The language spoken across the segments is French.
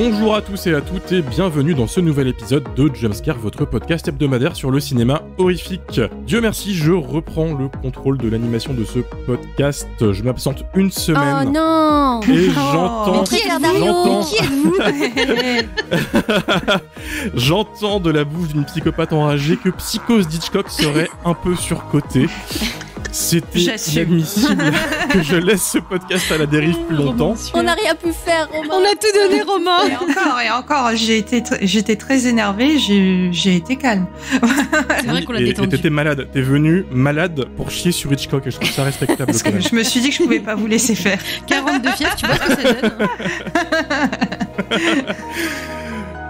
Bonjour à tous et à toutes et bienvenue dans ce nouvel épisode de Jumpscare, votre podcast hebdomadaire sur le cinéma horrifique. Dieu merci, je reprends le contrôle de l'animation de ce podcast. Je m'absente une semaine. Oh non! Et j'entends... Qui êtes-vous? J'entends de la bouche d'une psychopathe enragée que Psychose d'Hitchcock serait un peu surcotée. C'était inadmissible que je laisse ce podcast à la dérive plus longtemps. On n'a rien pu faire, Romain. On a tout donné, Romain. Et encore, j'étais très énervée, j'ai été calme. C'est vrai qu'on l'a détendu. T'étais malade, t'es venu malade pour chier sur Hitchcock et je trouve ça respectable. Parce que je me suis dit que je pouvais pas vous laisser faire. 42 fièvres, tu vois ce que ça donne.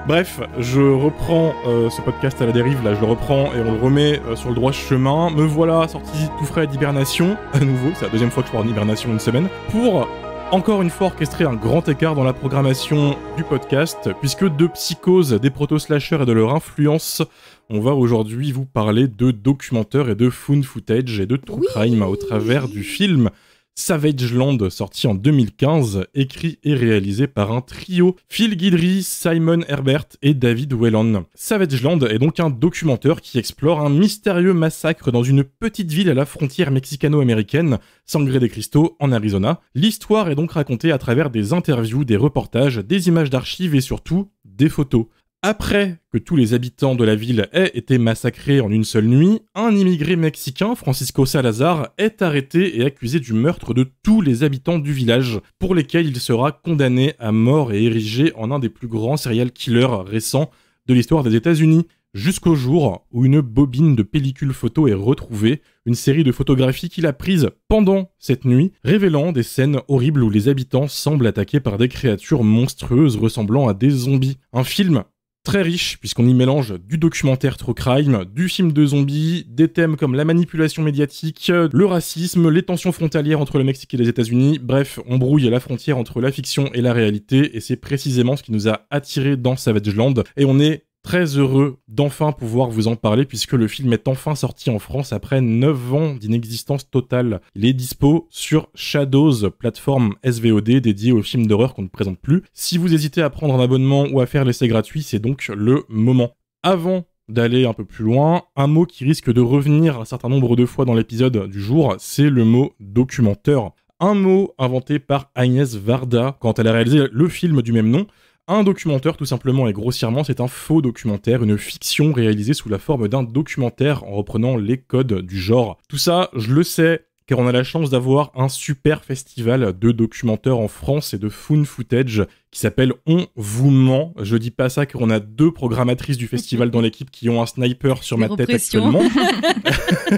Bref, je reprends ce podcast à la dérive, là je le reprends et on le remet sur le droit chemin. Me voilà sorti tout frais d'hibernation, à nouveau, c'est la deuxième fois que je pars en hibernation une semaine, pour encore une fois orchestrer un grand écart dans la programmation du podcast, puisque de Psychose, des proto-slashers et de leur influence, on va aujourd'hui vous parler de documentaires et de found footage et de true crime au travers du film Savageland, sorti en 2015, écrit et réalisé par un trio, Phil Guidry, Simon Herbert et David Whelan. Savageland est donc un documentaire qui explore un mystérieux massacre dans une petite ville à la frontière mexicano-américaine, Sangre de Cristo, en Arizona. L'histoire est donc racontée à travers des interviews, des reportages, des images d'archives et surtout des photos. Après que tous les habitants de la ville aient été massacrés en une seule nuit, un immigré mexicain, Francisco Salazar, est arrêté et accusé du meurtre de tous les habitants du village, pour lesquels il sera condamné à mort et érigé en un des plus grands serial killers récents de l'histoire des États-Unis. Jusqu'au jour où une bobine de pellicule photo est retrouvée, une série de photographies qu'il a prises pendant cette nuit, révélant des scènes horribles où les habitants semblent attaqués par des créatures monstrueuses ressemblant à des zombies. Un film très riche, puisqu'on y mélange du documentaire true crime, du film de zombies, des thèmes comme la manipulation médiatique, le racisme, les tensions frontalières entre le Mexique et les États-Unis. Bref, on brouille la frontière entre la fiction et la réalité, et c'est précisément ce qui nous a attirés dans Savageland, et on est très heureux d'enfin pouvoir vous en parler puisque le film est enfin sorti en France après 9 ans d'inexistence totale. Il est dispo sur Shadows, plateforme SVOD dédiée aux films d'horreur qu'on ne présente plus. Si vous hésitez à prendre un abonnement ou à faire l'essai gratuit, c'est donc le moment. Avant d'aller un peu plus loin, un mot qui risque de revenir un certain nombre de fois dans l'épisode du jour, c'est le mot documentaire. Un mot inventé par Agnès Varda quand elle a réalisé le film du même nom. Un documentaire, tout simplement et grossièrement, c'est un faux documentaire, une fiction réalisée sous la forme d'un documentaire en reprenant les codes du genre. Tout ça, je le sais, car on a la chance d'avoir un super festival de documentaires en France et de found footage qui s'appelle On vous ment. Je dis pas ça car on a 2 programmatrices du festival dans l'équipe qui ont un sniper sur ma tête actuellement.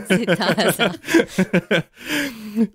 C'est un hasard.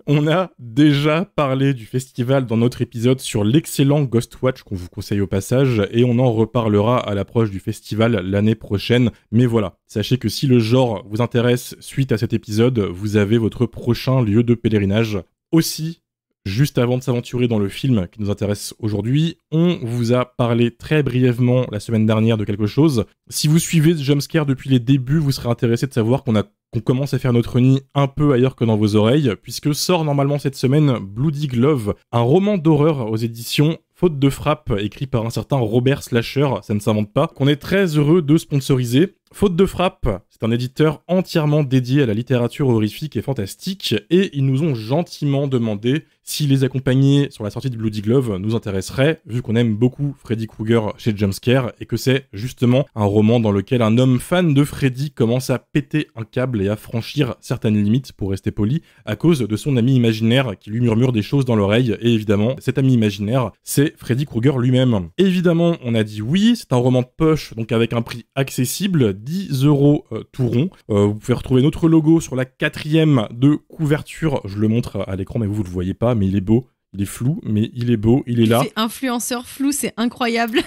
On a déjà parlé du festival dans notre épisode sur l'excellent Ghostwatch qu'on vous conseille au passage et on en reparlera à l'approche du festival l'année prochaine. Mais voilà, sachez que si le genre vous intéresse suite à cet épisode, vous avez votre prochain lieu de pèlerinage. Aussi, juste avant de s'aventurer dans le film qui nous intéresse aujourd'hui, on vous a parlé très brièvement la semaine dernière de quelque chose. Si vous suivez Jumpscare depuis les débuts, vous serez intéressé de savoir qu'on commence à faire notre nid un peu ailleurs que dans vos oreilles, puisque sort normalement cette semaine Bloody Glove, un roman d'horreur aux éditions Faute de frappe, écrit par un certain Robert Slasher, ça ne s'invente pas, qu'on est très heureux de sponsoriser. Faute de frappe, c'est un éditeur entièrement dédié à la littérature horrifique et fantastique, et ils nous ont gentiment demandé si les accompagner sur la sortie de Bloody Glove nous intéresserait, vu qu'on aime beaucoup Freddy Krueger chez Jumpscare, et que c'est justement un roman dans lequel un homme fan de Freddy commence à péter un câble et à franchir certaines limites, pour rester poli, à cause de son ami imaginaire qui lui murmure des choses dans l'oreille, et évidemment, cet ami imaginaire, c'est Freddy Krueger lui-même. Évidemment, on a dit oui, c'est un roman de poche, donc avec un prix accessible, 10€ tout rond. Vous pouvez retrouver notre logo sur la 4e de couverture, je le montre à l'écran mais vous le voyez pas, mais il est beau, il est flou, mais il est beau, il est là. C'est influenceur flou, c'est incroyable.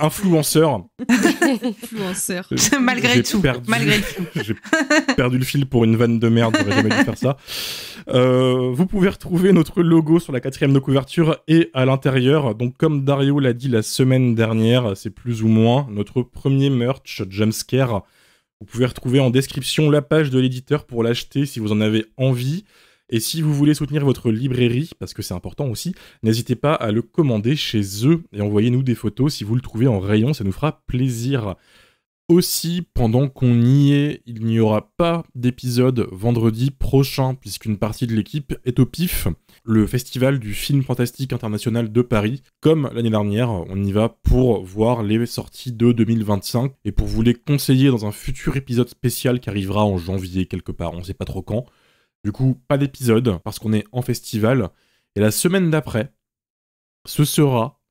Influenceur. Influenceur. Malgré tout. J'ai perdu le fil pour une vanne de merde, j'aurais jamais dû faire ça. Vous pouvez retrouver notre logo sur la 4e de couverture et à l'intérieur. Donc comme Dario l'a dit la semaine dernière, c'est plus ou moins notre premier merch Jumpscare. Vous pouvez retrouver en description la page de l'éditeur pour l'acheter si vous en avez envie. Et si vous voulez soutenir votre librairie, parce que c'est important aussi, n'hésitez pas à le commander chez eux et envoyez-nous des photos si vous le trouvez en rayon, ça nous fera plaisir. Aussi, pendant qu'on y est, il n'y aura pas d'épisode vendredi prochain, puisqu'une partie de l'équipe est au PIF, le festival du film fantastique international de Paris. Comme l'année dernière, on y va pour voir les sorties de 2025, et pour vous les conseiller dans un futur épisode spécial qui arrivera en janvier quelque part, on sait pas trop quand. Du coup, pas d'épisode, parce qu'on est en festival, et la semaine d'après, ce sera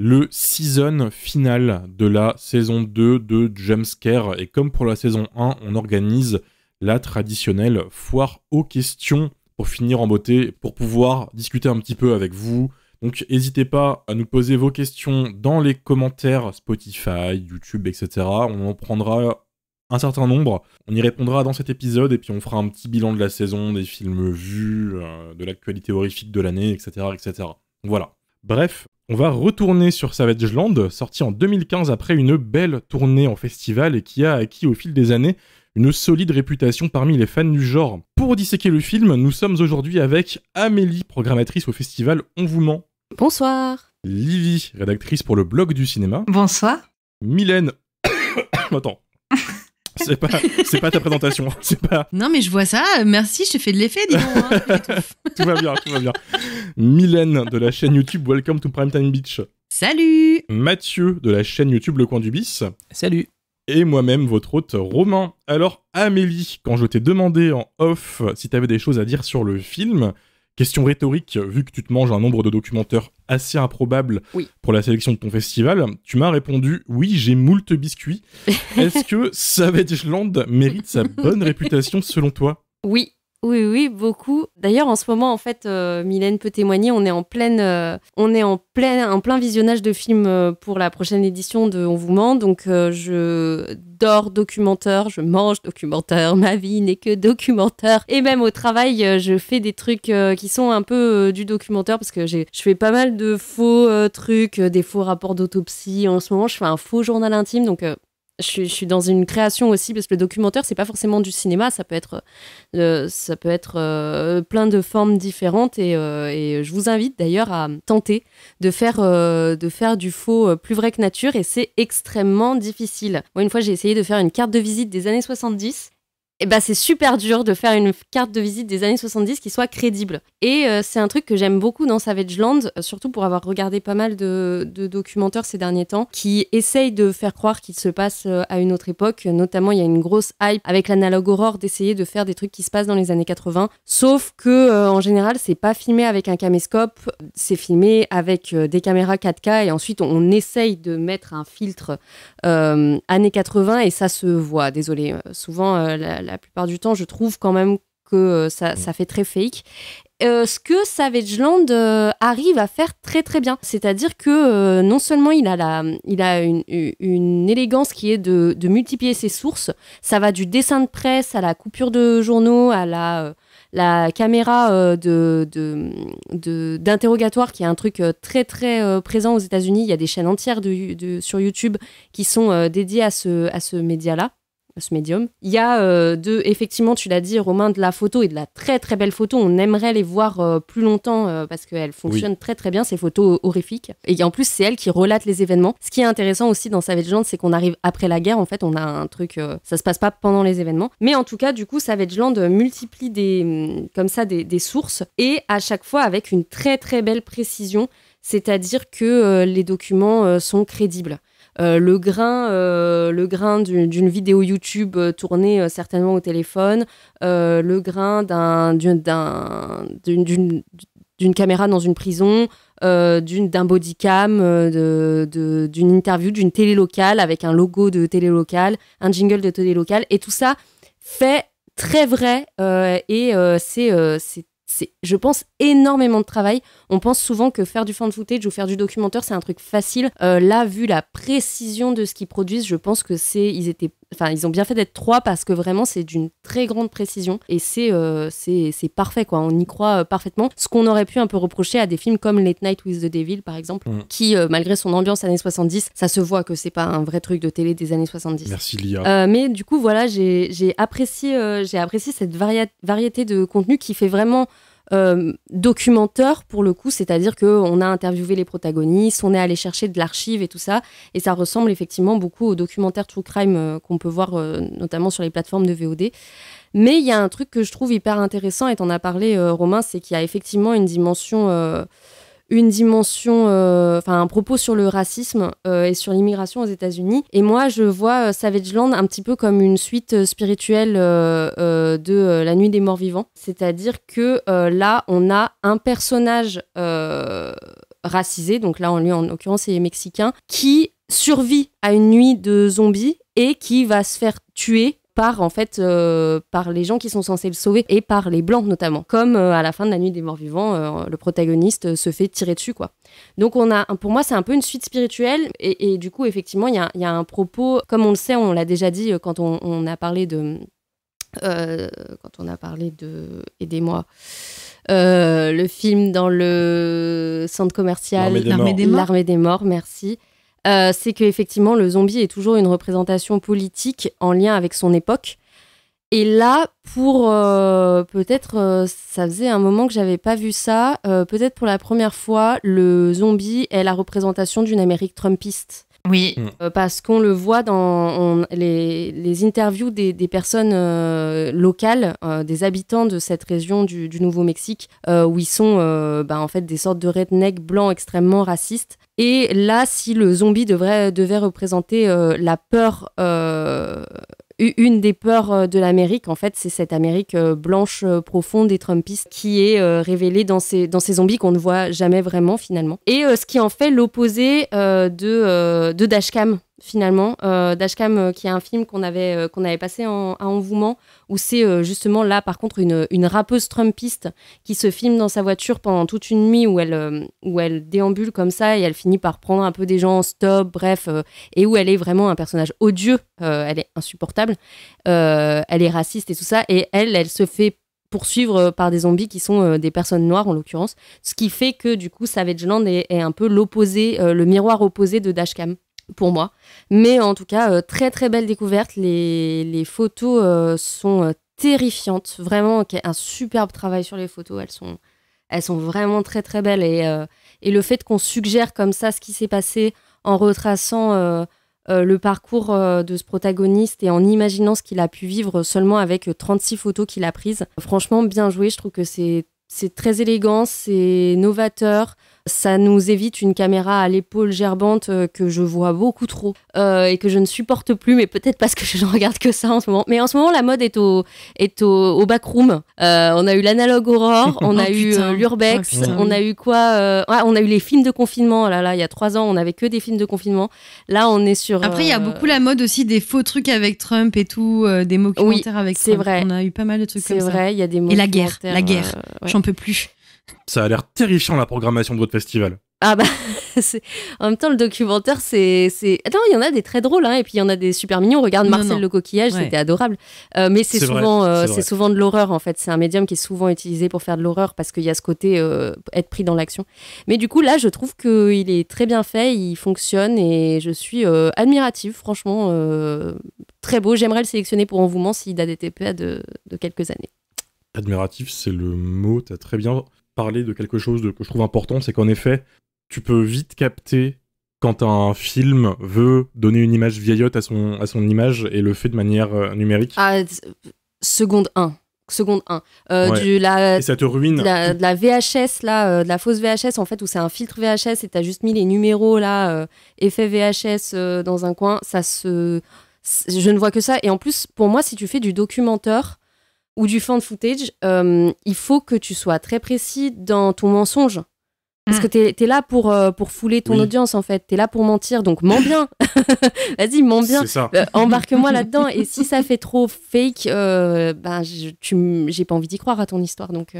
le season final de la saison 2 de Jumpscare. Et comme pour la saison 1, on organise la traditionnelle foire aux questions pour finir en beauté, pour pouvoir discuter un petit peu avec vous. Donc n'hésitez pas à nous poser vos questions dans les commentaires Spotify, YouTube, etc. On en prendra un certain nombre. On y répondra dans cet épisode et puis on fera un petit bilan de la saison, des films vus, de l'actualité horrifique de l'année, etc., etc. Voilà. Bref, on va retourner sur Savage Land, sorti en 2015 après une belle tournée en festival et qui a acquis au fil des années une solide réputation parmi les fans du genre. Pour disséquer le film, nous sommes aujourd'hui avec Amélie, programmatrice au festival On vous ment. Bonsoir. Livy, rédactrice pour le blog du cinéma. Bonsoir. Mylène... Attends. C'est pas ta présentation, c'est pas... Non, mais je vois ça. Merci, je te fais de l'effet, dis donc. Hein. Tout va bien. Mylène de la chaîne YouTube Welcome to Primetime Beach. Salut. Mathieu de la chaîne YouTube Le Coin du Bis. Salut. Et moi-même, votre hôte Romain. Alors Amélie, quand je t'ai demandé en off si t'avais des choses à dire sur le film, question rhétorique, vu que tu te manges un nombre de documentaires assez improbable pour la sélection de ton festival, tu m'as répondu « Oui, j'ai moult biscuits ». Est-ce que Savage Land mérite sa bonne réputation selon toi ? Oui, beaucoup. D'ailleurs, en ce moment, en fait, Mylène peut témoigner, on est en plein visionnage de films pour la prochaine édition de On vous ment. Donc, je dors documentaire, je mange documentaire, ma vie n'est que documentaire. Et même au travail, je fais des trucs qui sont un peu du documentaire parce que je fais pas mal de faux trucs, des faux rapports d'autopsie. En ce moment, je fais un faux journal intime, donc... Je suis dans une création aussi parce que le documentaire c'est pas forcément du cinéma, ça peut être plein de formes différentes et je vous invite d'ailleurs à tenter de faire du faux plus vrai que nature et c'est extrêmement difficile. Moi une fois j'ai essayé de faire une carte de visite des années 70. Et bah c'est super dur de faire une carte de visite des années 70 qui soit crédible. Et c'est un truc que j'aime beaucoup dans Savage Land, surtout pour avoir regardé pas mal de documentaires ces derniers temps, qui essayent de faire croire qu'il se passe à une autre époque. Notamment, il y a une grosse hype avec l'analogue horror d'essayer de faire des trucs qui se passent dans les années 80. Sauf que, en général, c'est pas filmé avec un caméscope, c'est filmé avec des caméras 4K et ensuite on essaye de mettre un filtre années 80 et ça se voit. Désolée, souvent la plupart du temps, je trouve quand même que ça fait très fake. Ce que Savage Land arrive à faire très très bien. C'est-à-dire que non seulement il a une élégance qui est de multiplier ses sources, ça va du dessin de presse à la coupure de journaux, à la caméra d'interrogatoire qui est un truc très très présent aux États-Unis. Il y a des chaînes entières sur YouTube qui sont dédiées à ce média-là. Ce médium. Il y a effectivement, tu l'as dit Romain, de la photo et de la très très belle photo. On aimerait les voir plus longtemps parce qu'elles fonctionnent très très bien, ces photos horrifiques. Et en plus, c'est elles qui relatent les événements. Ce qui est intéressant aussi dans Savage Land, c'est qu'on arrive après la guerre. En fait, on a un truc, ça se passe pas pendant les événements. Mais en tout cas, du coup, Savage Land multiplie des sources et à chaque fois avec une très très belle précision. C'est-à-dire que les documents sont crédibles. Le grain d'une vidéo YouTube tournée certainement au téléphone, le grain d'une caméra dans une prison, d'un bodycam, d'une interview, d'une télé locale avec un logo de télé locale, un jingle de télé locale, et tout ça fait très vrai c'est, je pense, énormément de travail. On pense souvent que faire du fan footage ou faire du documentaire, c'est un truc facile. Là, vu la précision de ce qu'ils produisent, je pense que ils étaient ils ont bien fait d'être 3 parce que vraiment c'est d'une très grande précision et c'est parfait quoi. On y croit parfaitement. Ce qu'on aurait pu un peu reprocher à des films comme Late Night with the Devil par exemple, qui malgré son ambiance années 70, ça se voit que c'est pas un vrai truc de télé des années 70. Merci Lia. Mais du coup voilà, j'ai apprécié cette variété de contenu qui fait vraiment documentaire pour le coup, c'est-à-dire qu'on a interviewé les protagonistes, on est allé chercher de l'archive et tout ça, et ça ressemble effectivement beaucoup aux documentaires True Crime qu'on peut voir notamment sur les plateformes de VOD. Mais il y a un truc que je trouve hyper intéressant, et t'en as parlé Romain, c'est qu'il y a effectivement une dimension, un propos sur le racisme et sur l'immigration aux États-Unis. Et moi, je vois Savageland un petit peu comme une suite spirituelle de La Nuit des Morts Vivants. C'est-à-dire que là, on a un personnage racisé, donc là, lui, en l'occurrence, c'est mexicain, qui survit à une nuit de zombies et qui va se faire tuer par les gens qui sont censés le sauver et par les blancs notamment, comme à la fin de La Nuit des Morts Vivants, le protagoniste se fait tirer dessus quoi. Donc pour moi c'est un peu une suite spirituelle et du coup effectivement il y a un propos, comme on le sait, on l'a déjà dit quand on a parlé de aidez-moi, le film dans le centre commercial L'Armée des Morts, merci. C'est qu'effectivement, le zombie est toujours une représentation politique en lien avec son époque. Et là, peut-être, ça faisait un moment que j'avais pas vu ça, peut-être pour la première fois, le zombie est la représentation d'une Amérique trumpiste. Oui. Parce qu'on le voit dans les interviews des personnes locales, des habitants de cette région du Nouveau-Mexique, où ils sont en fait des sortes de rednecks blancs extrêmement racistes. Et là, si le zombie devait représenter la peur, une des peurs de l'Amérique, en fait, c'est cette Amérique blanche profonde et trumpiste qui est révélée dans ces zombies qu'on ne voit jamais vraiment finalement. Et ce qui en fait l'opposé de Dashcam finalement. Dashcam qui est un film qu'on avait passé à Envouement, où c'est justement là par contre une rappeuse trumpiste qui se filme dans sa voiture pendant toute une nuit où elle déambule comme ça et elle finit par prendre un peu des gens en stop, bref, et où elle est vraiment un personnage odieux, elle est insupportable, elle est raciste et tout ça, et elle se fait poursuivre par des zombies qui sont des personnes noires en l'occurrence, ce qui fait que du coup Savageland est un peu l'opposé, le miroir opposé de Dashcam pour moi. Mais en tout cas, très très belle découverte. Les photos sont terrifiantes. Vraiment, un superbe travail sur les photos. Elles sont vraiment très très belles. Et le fait qu'on suggère comme ça ce qui s'est passé en retraçant le parcours de ce protagoniste et en imaginant ce qu'il a pu vivre seulement avec 36 photos qu'il a prises. Franchement, bien joué. Je trouve que c'est très élégant, c'est novateur. Ça nous évite une caméra à l'épaule gerbante que je vois beaucoup trop et que je ne supporte plus, mais peut-être parce que je ne regarde que ça en ce moment. Mais en ce moment, la mode est au backroom. On a eu l'analogue Aurore, on a eu l'Urbex, on a eu quoi on a eu les films de confinement. Oh là là, il y a 3 ans, on n'avait que des films de confinement. Là, on est sur... Après, il y a beaucoup la mode aussi des faux trucs avec Trump et tout, des documentaires avec Trump. C'est vrai. On a eu pas mal de trucs comme ça. C'est vrai, il y a des Et la guerre, ouais. J'en peux plus. Ça a l'air terrifiant la programmation de votre festival. Ah bah, en même temps, le documentaire, c'est... Attends, il y en a des très drôles, hein, et puis il y en a des super mignons. Regarde Marcel le coquillage, c'était adorable. Mais c'est souvent de l'horreur, en fait. C'est un médium qui est souvent utilisé pour faire de l'horreur parce qu'il y a ce côté être pris dans l'action. Mais du coup, là, je trouve qu'il est très bien fait, il fonctionne, et je suis admirative, franchement. Très beau. J'aimerais le sélectionner pour Envouement s'il date des TPA de quelques années. Admiratif, c'est le mot. T'as très bien parlé de quelque chose que je trouve important, c'est qu'en effet, tu peux vite capter quand un film veut donner une image vieillotte à son image et le fait de manière numérique. Ah, seconde 1. Ouais. Et ça te ruine. De la VHS, là, de la fausse VHS, en fait, où c'est un filtre VHS et t'as juste mis les numéros, là, effet VHS dans un coin. Je ne vois que ça. Et en plus, pour moi, si tu fais du documentaire ou du fan footage, il faut que tu sois très précis dans ton mensonge. Parce que t'es là pour fouler ton audience, en fait. T'es là pour mentir, donc mens bien. Vas-y, mens bien. C'est ça. Embarque-moi là-dedans. Et si ça fait trop fake, j'ai pas envie d'y croire à ton histoire. Donc,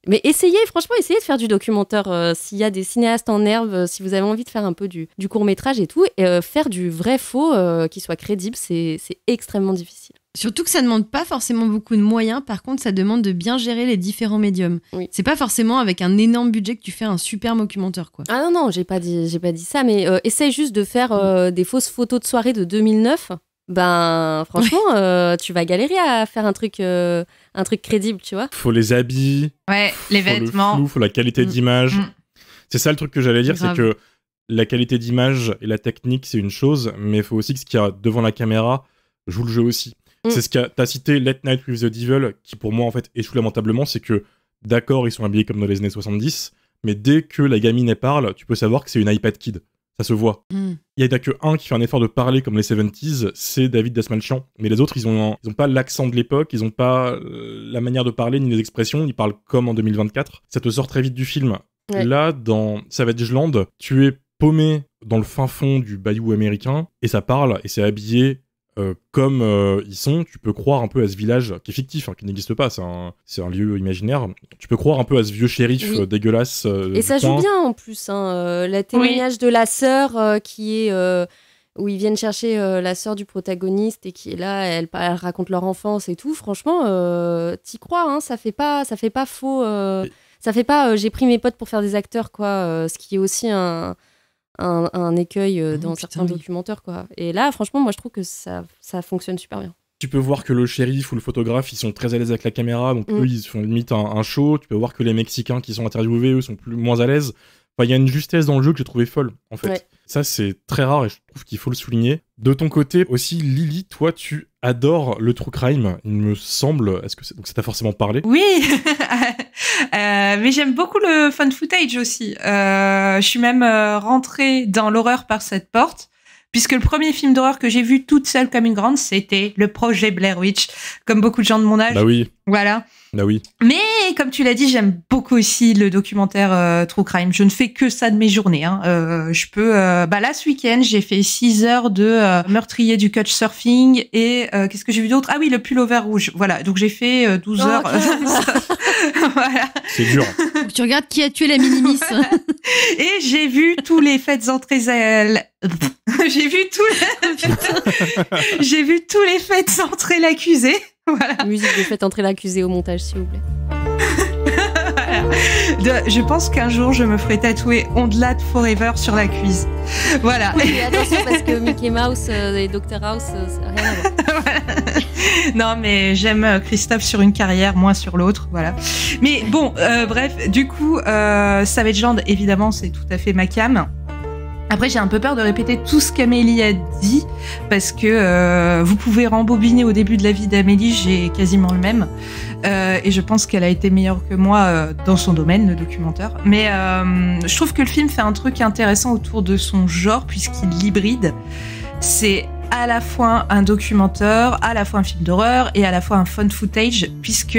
mais franchement, essayez de faire du documentaire. S'il y a des cinéastes en herbe, si vous avez envie de faire un peu du court-métrage et tout, faire du vrai-faux qui soit crédible, c'est extrêmement difficile. Surtout que ça demande pas forcément beaucoup de moyens, par contre ça demande de bien gérer les différents médiums. Oui. C'est pas forcément avec un énorme budget que tu fais un super documentaire, quoi. Ah non, j'ai pas dit ça, mais essaye juste de faire des fausses photos de soirée de 2009. Ben franchement, tu vas galérer à faire un truc crédible, tu vois. Faut les habits, les vêtements, le flou, faut la qualité d'image. C'est ça le truc que j'allais dire, c'est que la qualité d'image et la technique c'est une chose, mais il faut aussi que ce qu'il y a devant la caméra joue le jeu aussi. C'est ce t'as cité Late Night with the Devil, qui pour moi en fait échoue lamentablement, c'est que d'accord ils sont habillés comme dans les années 70, mais dès que la gamine elle parle, tu peux savoir que c'est une iPad Kid. Ça se voit. Il y a que un qui fait un effort de parler comme les 70s, c'est David Dasmalchian. Mais les autres, ils ont pas l'accent de l'époque, ils ont pas la manière de parler ni les expressions, ils parlent comme en 2024. Ça te sort très vite du film. Ouais. Là, dans Savage Land, tu es paumé dans le fin fond du bayou américain, et ça parle, et c'est habillé comme ils sont. Tu peux croire un peu à ce village qui est fictif, qui n'existe pas, c'est un lieu imaginaire. Tu peux croire un peu à ce vieux shérif dégueulasse. Et ça joue bien en plus, le témoignage de la sœur qui est où ils viennent chercher la sœur du protagoniste et qui est là, elle raconte leur enfance et tout. Franchement, t'y crois, ça fait pas faux. Ça fait pas j'ai pris mes potes pour faire des acteurs, quoi. Ce qui est aussi un écueil dans certains documentaires, quoi. Et là, franchement, moi, je trouve que ça fonctionne super bien. Tu peux voir que le shérif ou le photographe, ils sont très à l'aise avec la caméra, donc eux, ils font limite un show. Tu peux voir que les Mexicains qui sont interviewés, eux, sont moins à l'aise. Enfin, il y a une justesse dans le jeu que j'ai trouvé folle, en fait. Ouais. Ça, c'est très rare et je trouve qu'il faut le souligner. De ton côté aussi, Lily, toi, tu adores le true crime, il me semble. Est-ce que donc ça t'a forcément parlé ? Oui, mais j'aime beaucoup le fun footage aussi. Je suis même rentrée dans l'horreur par cette porte, puisque le premier film d'horreur que j'ai vu toute seule comme une grande, c'était le projet Blair Witch, comme beaucoup de gens de mon âge. Bah oui. Voilà. Bah oui. Mais comme tu l'as dit, j'aime beaucoup aussi le documentaire True Crime. Je ne fais que ça de mes journées. Je peux. Là, ce week-end, j'ai fait 6 heures de meurtrier du couchsurfing et qu'est-ce que j'ai vu d'autre ? Ah oui, le pullover rouge. Voilà. Donc j'ai fait 12 heures. Voilà. C'est dur. Donc, tu regardes qui a tué la minimis. Et j'ai vu tous les faits entrés j'ai vu tous les faits entrer l'accusé. Voilà. Musique de faites entrer l'accusé au montage, s'il vous plaît. Voilà. Je pense qu'un jour, je me ferai tatouer Ondelat Forever sur la cuisse. Voilà. Oui, mais attention, parce que Mickey Mouse et Dr House, ça n'a rien à voir. Voilà. Non, mais j'aime Christophe sur une carrière, moi sur l'autre. Voilà. Mais bon, bref, du coup, Savage Land, évidemment, c'est tout à fait ma cam. Après, j'ai un peu peur de répéter tout ce qu'Amélie a dit, parce que vous pouvez rembobiner au début de la vie d'Amélie, j'ai quasiment le même. Et je pense qu'elle a été meilleure que moi dans son domaine, le documentaire. Mais je trouve que le film fait un truc intéressant autour de son genre, puisqu'il l'hybride. C'est à la fois un documentaire, à la fois un film d'horreur et à la fois un fun footage, puisque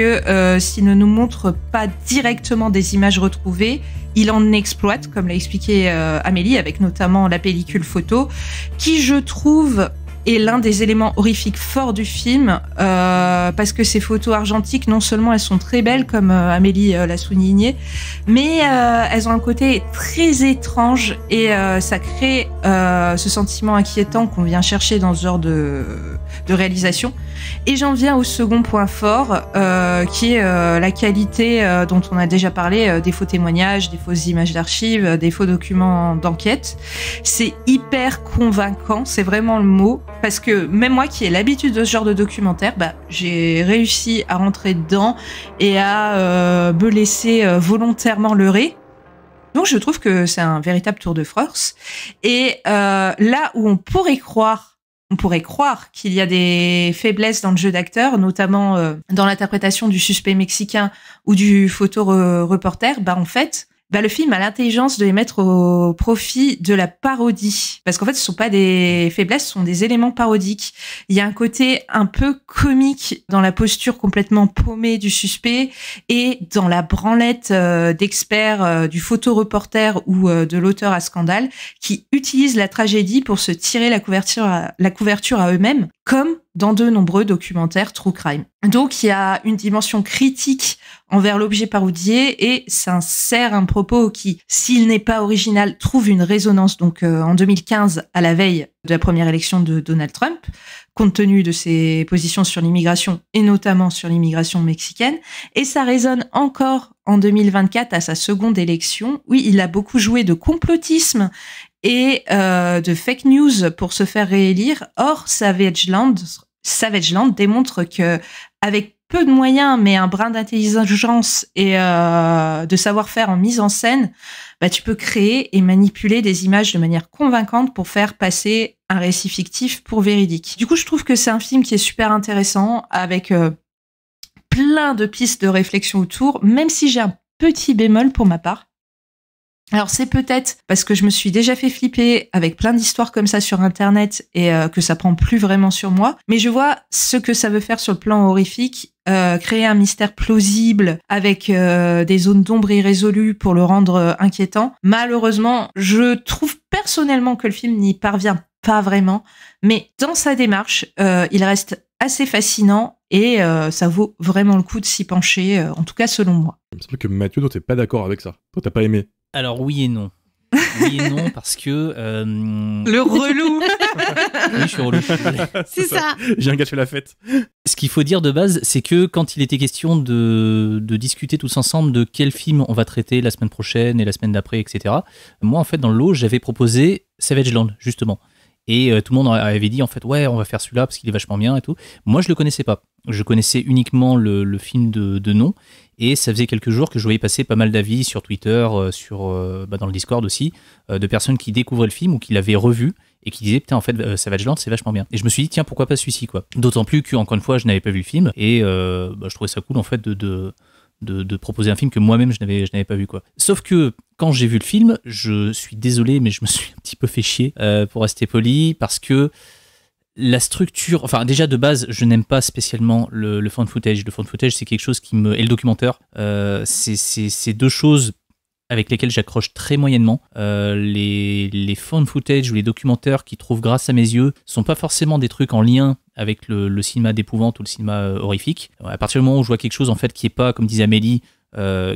s'il ne nous montre pas directement des images retrouvées, il en exploite, comme l'a expliqué Amélie, avec notamment la pellicule photo, qui, je trouve, est l'un des éléments horrifiques forts du film, parce que ces photos argentiques, non seulement elles sont très belles, comme Amélie l'a souligné, mais elles ont un côté très étrange et ça crée ce sentiment inquiétant qu'on vient chercher dans ce genre de réalisation. Et j'en viens au second point fort, qui est la qualité dont on a déjà parlé, des faux témoignages, des fausses images d'archives, des faux documents d'enquête. C'est hyper convaincant, c'est vraiment le mot, parce que même moi qui ai l'habitude de ce genre de documentaire, j'ai réussi à rentrer dedans et à me laisser volontairement leurrer. Donc je trouve que c'est un véritable tour de force. Et là où on pourrait croire qu'il y a des faiblesses dans le jeu d'acteur, notamment dans l'interprétation du suspect mexicain ou du photo-reporter, en fait, le film a l'intelligence de les mettre au profit de la parodie. Parce qu'en fait, ce sont pas des faiblesses, ce sont des éléments parodiques. Il y a un côté un peu comique dans la posture complètement paumée du suspect et dans la branlette d'experts, du photoreporter ou de l'auteur à scandale qui utilisent la tragédie pour se tirer la couverture à eux-mêmes, comme dans de nombreux documentaires true crime. Donc, il y a une dimension critique envers l'objet parodié et s'insère un propos qui, s'il n'est pas original, trouve une résonance. Donc, en 2015, à la veille de la première élection de Donald Trump, compte tenu de ses positions sur l'immigration et notamment sur l'immigration mexicaine. Et ça résonne encore en 2024 à sa seconde élection. Oui, il a beaucoup joué de complotisme et de fake news pour se faire réélire. Or, Savageland démontre que avec peu de moyens, mais un brin d'intelligence et de savoir-faire en mise en scène, tu peux créer et manipuler des images de manière convaincante pour faire passer un récit fictif pour véridique. Du coup, je trouve que c'est un film qui est super intéressant, avec plein de pistes de réflexion autour, même si j'ai un petit bémol pour ma part. Alors c'est peut-être parce que je me suis déjà fait flipper avec plein d'histoires comme ça sur Internet et que ça prend plus vraiment sur moi. Mais je vois ce que ça veut faire sur le plan horrifique, créer un mystère plausible avec des zones d'ombre irrésolues pour le rendre inquiétant. Malheureusement, je trouve personnellement que le film n'y parvient pas vraiment. Mais dans sa démarche, il reste assez fascinant et ça vaut vraiment le coup de s'y pencher, en tout cas selon moi. Il me semble que Mathieu, toi t'es pas d'accord avec ça. Toi t'as pas aimé. Alors oui et non. Oui et non parce que... Le relou. Oui, je suis relou. C'est ça. J'ai gâché la fête. Ce qu'il faut dire de base, c'est que quand il était question de discuter tous ensemble de quel film on va traiter la semaine prochaine et la semaine d'après, etc., moi en fait dans le lot, j'avais proposé Savageland, justement. Et tout le monde avait dit en fait ouais on va faire celui-là parce qu'il est vachement bien et tout. Moi je le connaissais pas. Je connaissais uniquement le film de nom et ça faisait quelques jours que je voyais passer pas mal d'avis sur Twitter, dans le Discord aussi, de personnes qui découvraient le film ou qui l'avaient revu et qui disaient putain en fait Savageland c'est vachement bien. Et je me suis dit tiens pourquoi pas celui-ci quoi. D'autant plus que encore une fois je n'avais pas vu le film et je trouvais ça cool en fait de proposer un film que moi-même je n'avais pas vu quoi. Sauf que quand j'ai vu le film, je suis désolé mais je me suis un petit peu fait chier pour rester poli parce que la structure, enfin déjà de base je n'aime pas spécialement le found footage. Le found footage c'est quelque chose qui me... et le documentaire, c'est deux choses avec lesquelles j'accroche très moyennement. Les found footage ou les documentaires qui trouvent grâce à mes yeux sont pas forcément des trucs en lien avec le cinéma d'épouvante ou le cinéma horrifique. À partir du moment où je vois quelque chose en fait qui est pas, comme disait Amélie,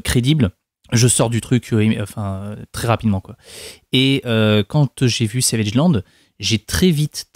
crédible, je sors du truc très rapidement quoi. Et quand j'ai vu Savageland, j'ai très vite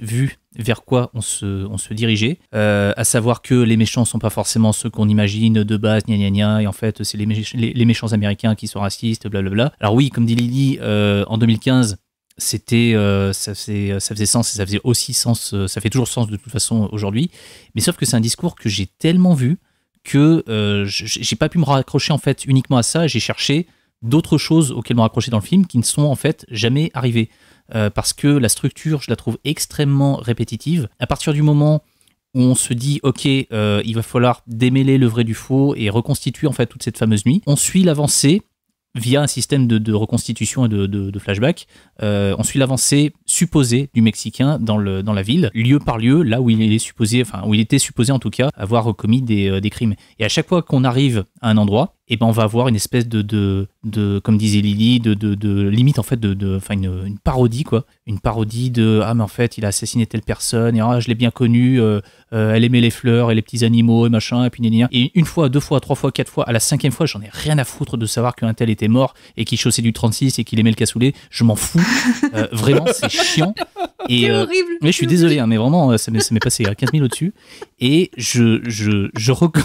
vu vers quoi on se dirigeait, à savoir que les méchants sont pas forcément ceux qu'on imagine de base, et en fait c'est les méchants américains qui sont racistes, blablabla. Alors oui, comme dit Lily, en 2015, c'était ça faisait sens et ça faisait aussi sens, ça fait toujours sens de toute façon aujourd'hui, mais sauf que c'est un discours que j'ai tellement vu que j'ai pas pu me raccrocher en fait uniquement à ça. J'ai cherché d'autres choses auxquelles me raccrocher dans le film qui ne sont en fait jamais arrivées. Parce que la structure, je la trouve extrêmement répétitive. À partir du moment où on se dit, ok, il va falloir démêler le vrai du faux et reconstituer en fait toute cette fameuse nuit, on suit l'avancée via un système de reconstitution et de flashback. On suit l'avancée supposée du Mexicain dans la ville, lieu par lieu, là où il était supposé en tout cas avoir commis des crimes. Et à chaque fois qu'on arrive à un endroit, et ben on va avoir une espèce de comme disait Lily, de limite en fait une parodie quoi, une parodie de ah mais en fait il a assassiné telle personne et je l'ai bien connu, elle aimait les fleurs et les petits animaux et machin et puis et une fois, deux fois, trois fois, quatre fois, à la cinquième fois j'en ai rien à foutre de savoir qu'un tel était mort et qu'il chaussait du 36 et qu'il aimait le cassoulet, je m'en fous. Vraiment c'est chiant et c'est horrible. Mais je suis désolé hein, mais vraiment ça m'est passé à 15 000 au-dessus et je reconnais.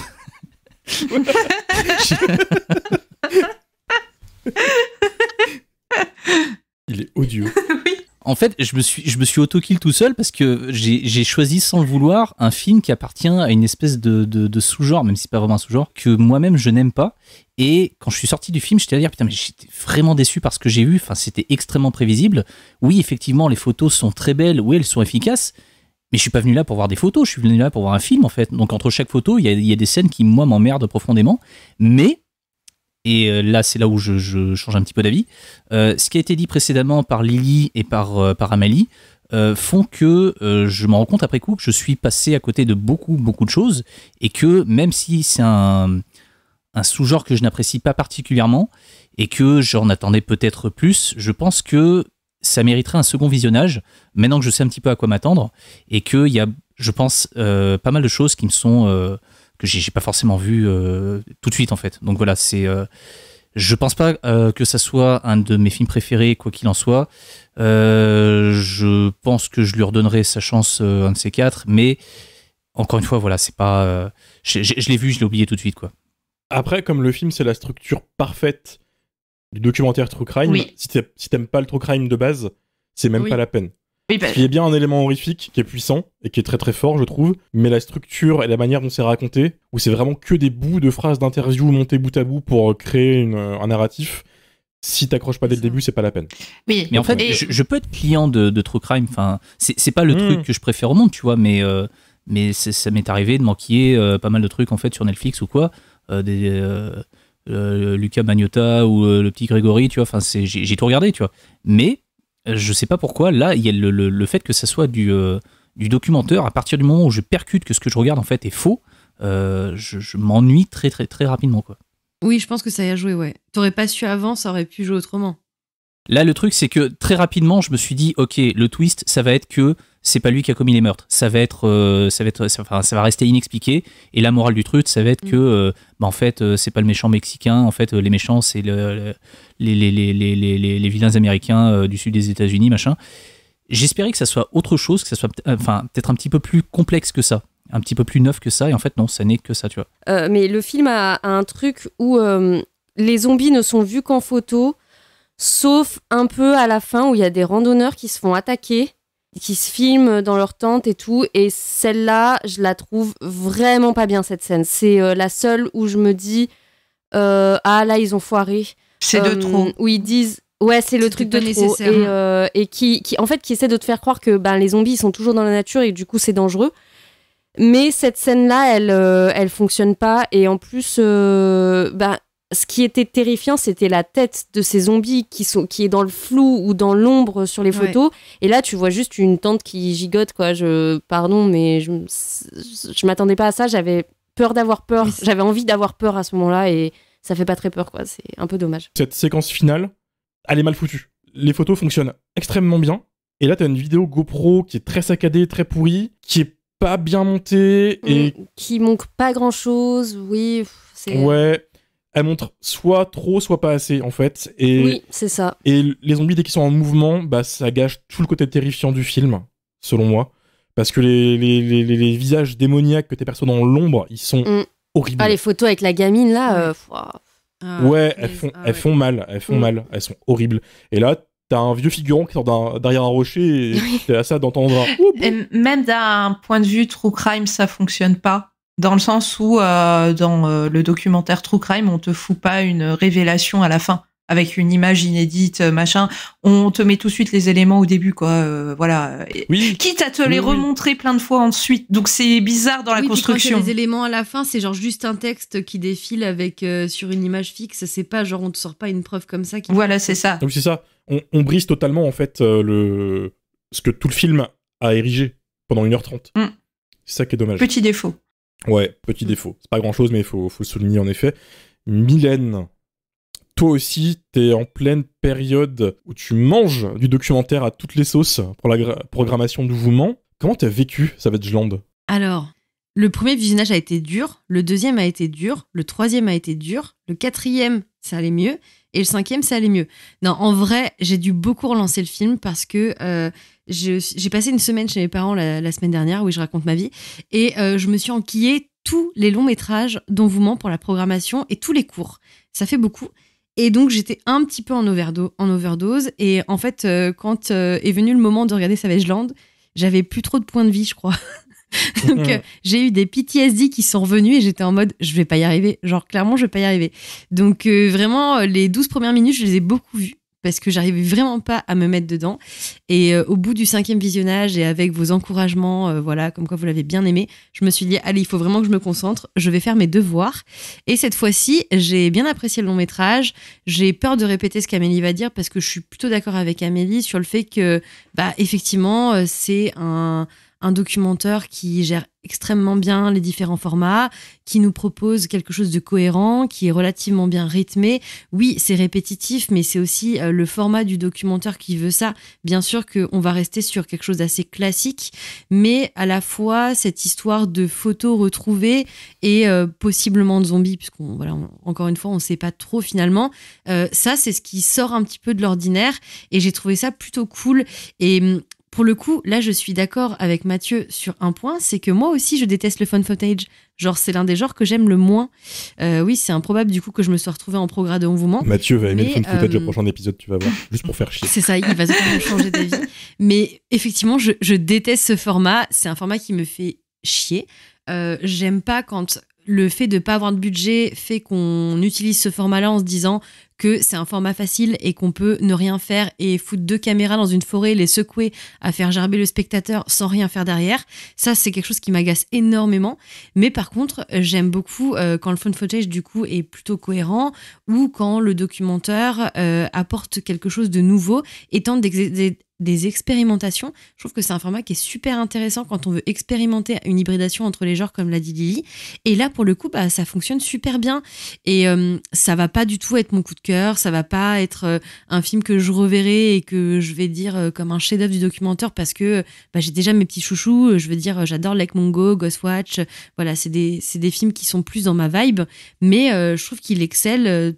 Il est odieux. Oui. En fait, je me suis auto-kill tout seul parce que j'ai choisi sans le vouloir un film qui appartient à une espèce de sous-genre, même si c'est pas vraiment un sous-genre, que moi-même je n'aime pas. Et quand je suis sorti du film, j'étais à dire putain mais j'étais vraiment déçu par ce que j'ai vu. Enfin, c'était extrêmement prévisible. Oui, effectivement, les photos sont très belles. Oui, elles sont efficaces. Mais je suis pas venu là pour voir des photos, je suis venu là pour voir un film en fait. Donc entre chaque photo, il y a des scènes qui moi m'emmerdent profondément. Mais Et là, c'est là où je change un petit peu d'avis. Ce qui a été dit précédemment par Lily et par Amélie font que je me rends compte après coup que je suis passé à côté de beaucoup de choses et que même si c'est un sous-genre que je n'apprécie pas particulièrement et que j'en attendais peut-être plus, je pense que ça mériterait un second visionnage, maintenant que je sais un petit peu à quoi m'attendre, et qu'il y a, je pense, pas mal de choses qui me sont... que j'ai pas forcément vu tout de suite, en fait. Donc voilà, je pense pas que ça soit un de mes films préférés, quoi qu'il en soit. Je pense que je lui redonnerai sa chance, un de ces quatre, mais encore une fois, voilà, c'est pas... je l'ai vu, je l'ai oublié tout de suite, quoi. Après, comme le film, c'est la structure parfaite du documentaire True Crime, si t'aimes pas le True Crime de base, c'est même pas la peine. Oui, Il y a bien un élément horrifique qui est puissant et qui est très très fort, je trouve, mais la structure et la manière dont c'est raconté, où c'est vraiment que des bouts de phrases d'interview montées bout à bout pour créer un narratif, si t'accroches pas dès le début, c'est pas la peine. Oui. Mais en fait, je peux être client de True Crime, enfin, c'est pas le truc que je préfère au monde, tu vois, mais ça m'est arrivé de manquer pas mal de trucs en fait sur Netflix ou quoi, Luca Magnotta ou le petit Grégory, tu vois, enfin, j'ai tout regardé, tu vois, mais je sais pas pourquoi, là, il y a le fait que ça soit du documentaire, à partir du moment où je percute que ce que je regarde en fait est faux, je m'ennuie très très très rapidement, quoi. Oui, je pense que ça y a joué, ouais. T'aurais pas su avant, ça aurait pu jouer autrement. Là, le truc, c'est que très rapidement, je me suis dit, ok, le twist, ça va être que c'est pas lui qui a commis les meurtres. Ça va rester inexpliqué. Et la morale du truc, ça va être que, en fait, c'est pas le méchant mexicain. En fait, les méchants, c'est les vilains américains du sud des États-Unis, machin. J'espérais que ça soit autre chose, que ça soit, peut-être un petit peu plus complexe que ça, un petit peu plus neuf que ça. Et en fait, non, ça n'est que ça, tu vois. Mais le film a un truc où les zombies ne sont vus qu'en photo. Sauf un peu à la fin où il y a des randonneurs qui se font attaquer, qui se filment dans leur tente et tout. Et celle-là, je la trouve vraiment pas bien, cette scène. C'est la seule où je me dis ah là, ils ont foiré. C'est de trop. Où ils disent ouais, c'est le truc de trop. Et qui en fait, qui essaie de te faire croire que les zombies ils sont toujours dans la nature et du coup c'est dangereux. Mais cette scène-là, elle fonctionne pas. Et en plus, ce qui était terrifiant, c'était la tête de ces zombies qui est dans le flou ou dans l'ombre sur les photos. Et là, tu vois juste une tente qui gigote, quoi. Pardon, mais je m'attendais pas à ça. J'avais peur d'avoir peur. J'avais envie d'avoir peur à ce moment-là et ça fait pas très peur, quoi. C'est un peu dommage. Cette séquence finale, elle est mal foutue. Les photos fonctionnent extrêmement bien. Et là, t'as une vidéo GoPro qui est très saccadée, très pourrie, qui est pas bien montée et qui manque pas grand-chose. Oui, c'est... Ouais. Elle montre soit trop, soit pas assez, en fait. Oui, c'est ça. Et les zombies, dès qu'ils sont en mouvement, ça gâche tout le côté terrifiant du film, selon moi. Parce que les visages démoniaques que tes persos dans l'ombre, ils sont horribles. Ah, les photos avec la gamine, là... elles font mal. Elles font mal. Elles sont horribles. Et là, t'as un vieux figurant qui sort derrière un rocher et t'es à ça d'entendre... Même d'un point de vue true crime, ça fonctionne pas. Dans le sens où, dans le documentaire True Crime, on te fout pas une révélation à la fin, avec une image inédite, machin. On te met tout de suite les éléments au début, quoi. Voilà. Oui. Quitte à te les remontrer plein de fois ensuite. Donc c'est bizarre dans la construction. Quand les éléments à la fin, c'est genre juste un texte qui défile avec sur une image fixe. C'est pas genre on te sort pas une preuve comme ça. Voilà, c'est ça. Donc c'est ça. On brise totalement, en fait, ce que tout le film a érigé pendant 1h30. C'est ça qui est dommage. Petit défaut. Ouais, petit défaut. C'est pas grand-chose, mais il faut le souligner, en effet. Mylène, toi aussi, t'es en pleine période où tu manges du documentaire à toutes les sauces pour la programmation d'Ouvoumant. Comment t'as vécu Savage Land ? Alors, le premier visionnage a été dur, le deuxième a été dur, le troisième a été dur, le quatrième, ça allait mieux, et le cinquième, ça allait mieux. Non, en vrai, j'ai dû beaucoup relancer le film parce que j'ai passé une semaine chez mes parents la semaine dernière où je raconte ma vie et je me suis enquillée tous les longs métrages d'Envouement pour la programmation et tous les cours. Ça fait beaucoup. Et donc, j'étais un petit peu en overdose. Et en fait, quand est venu le moment de regarder Savage Land, j'avais plus trop de points de vie, je crois. Donc, j'ai eu des PTSD qui sont revenus et j'étais en mode, je vais pas y arriver. Genre, clairement, je vais pas y arriver. Donc, vraiment, les 12 premières minutes, je les ai beaucoup vues parce que j'arrivais vraiment pas à me mettre dedans. Et au bout du 5e visionnage et avec vos encouragements, voilà, comme quoi vous l'avez bien aimé, je me suis dit, allez, il faut vraiment que je me concentre, je vais faire mes devoirs. Et cette fois-ci, j'ai bien apprécié le long métrage. J'ai peur de répéter ce qu'Amélie va dire parce que je suis plutôt d'accord avec Amélie sur le fait que, effectivement, c'est un documentaire qui gère extrêmement bien les différents formats, qui nous propose quelque chose de cohérent, qui est relativement bien rythmé. Oui, c'est répétitif, mais c'est aussi le format du documentaire qui veut ça. Bien sûr qu'on va rester sur quelque chose d'assez classique, mais à la fois cette histoire de photos retrouvées et possiblement de zombies, encore une fois, on ne sait pas trop finalement. Ça, c'est ce qui sort un petit peu de l'ordinaire et j'ai trouvé ça plutôt cool. Et pour le coup, là, je suis d'accord avec Mathieu sur un point, c'est que moi aussi, je déteste le found footage. Genre, c'est l'un des genres que j'aime le moins. Oui, c'est improbable, du coup, que je me sois retrouvée en progrès de mouvement. Mathieu va aimer le found footage au prochain épisode, tu vas voir, juste pour faire chier. C'est ça, il va vraiment changer d'avis. Mais effectivement, je déteste ce format. C'est un format qui me fait chier. J'aime pas quand le fait de ne pas avoir de budget fait qu'on utilise ce format-là en se disant que c'est un format facile et qu'on peut ne rien faire et foutre 2 caméras dans une forêt, les secouer à faire gerber le spectateur sans rien faire derrière. Ça, c'est quelque chose qui m'agace énormément. Mais par contre, j'aime beaucoup quand le found footage, du coup, est plutôt cohérent ou quand le documentaire apporte quelque chose de nouveau et tente des expérimentations. Je trouve que c'est un format qui est super intéressant quand on veut expérimenter une hybridation entre les genres, comme l'a dit Lily. Et là, pour le coup, ça fonctionne super bien. Et ça va pas du tout être mon coup de cœur, ça va pas être un film que je reverrai et que je vais dire comme un chef-d'œuvre du documentaire parce que j'ai déjà mes petits chouchous. Je veux dire, j'adore Lake Mungo, Ghostwatch. Voilà, c'est des films qui sont plus dans ma vibe, mais je trouve qu'il excelle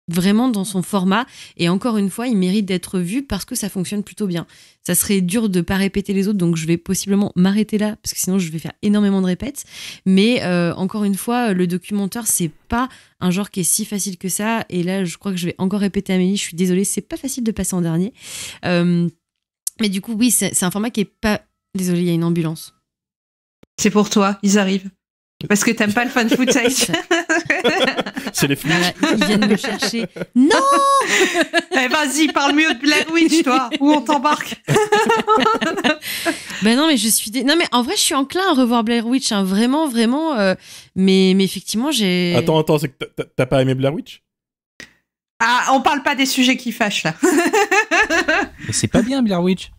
vraiment dans son format et encore une fois il mérite d'être vu parce que ça fonctionne plutôt bien. Ça serait dur de pas répéter les autres, donc je vais possiblement m'arrêter là parce que sinon je vais faire énormément de répètes, mais encore une fois le documentaire c'est pas un genre qui est si facile que ça et là je crois que je vais encore répéter Amélie, je suis désolée, c'est pas facile de passer en dernier, mais du coup oui c'est un format qui est pas... Désolée, il y a une ambulance. C'est pour toi, ils arrivent. Parce que t'aimes pas le found footage. C'est les flics. Voilà, ils viennent me chercher. Non. Vas-y, parle mieux de Blair Witch, toi, où on t'embarque. Non, mais non, mais en vrai, je suis enclin à revoir Blair Witch, hein, vraiment. Mais effectivement, j'ai. Attends, c'est que t'as pas aimé Blair Witch ? Ah, on parle pas des sujets qui fâchent là. Mais c'est pas bien Blair Witch.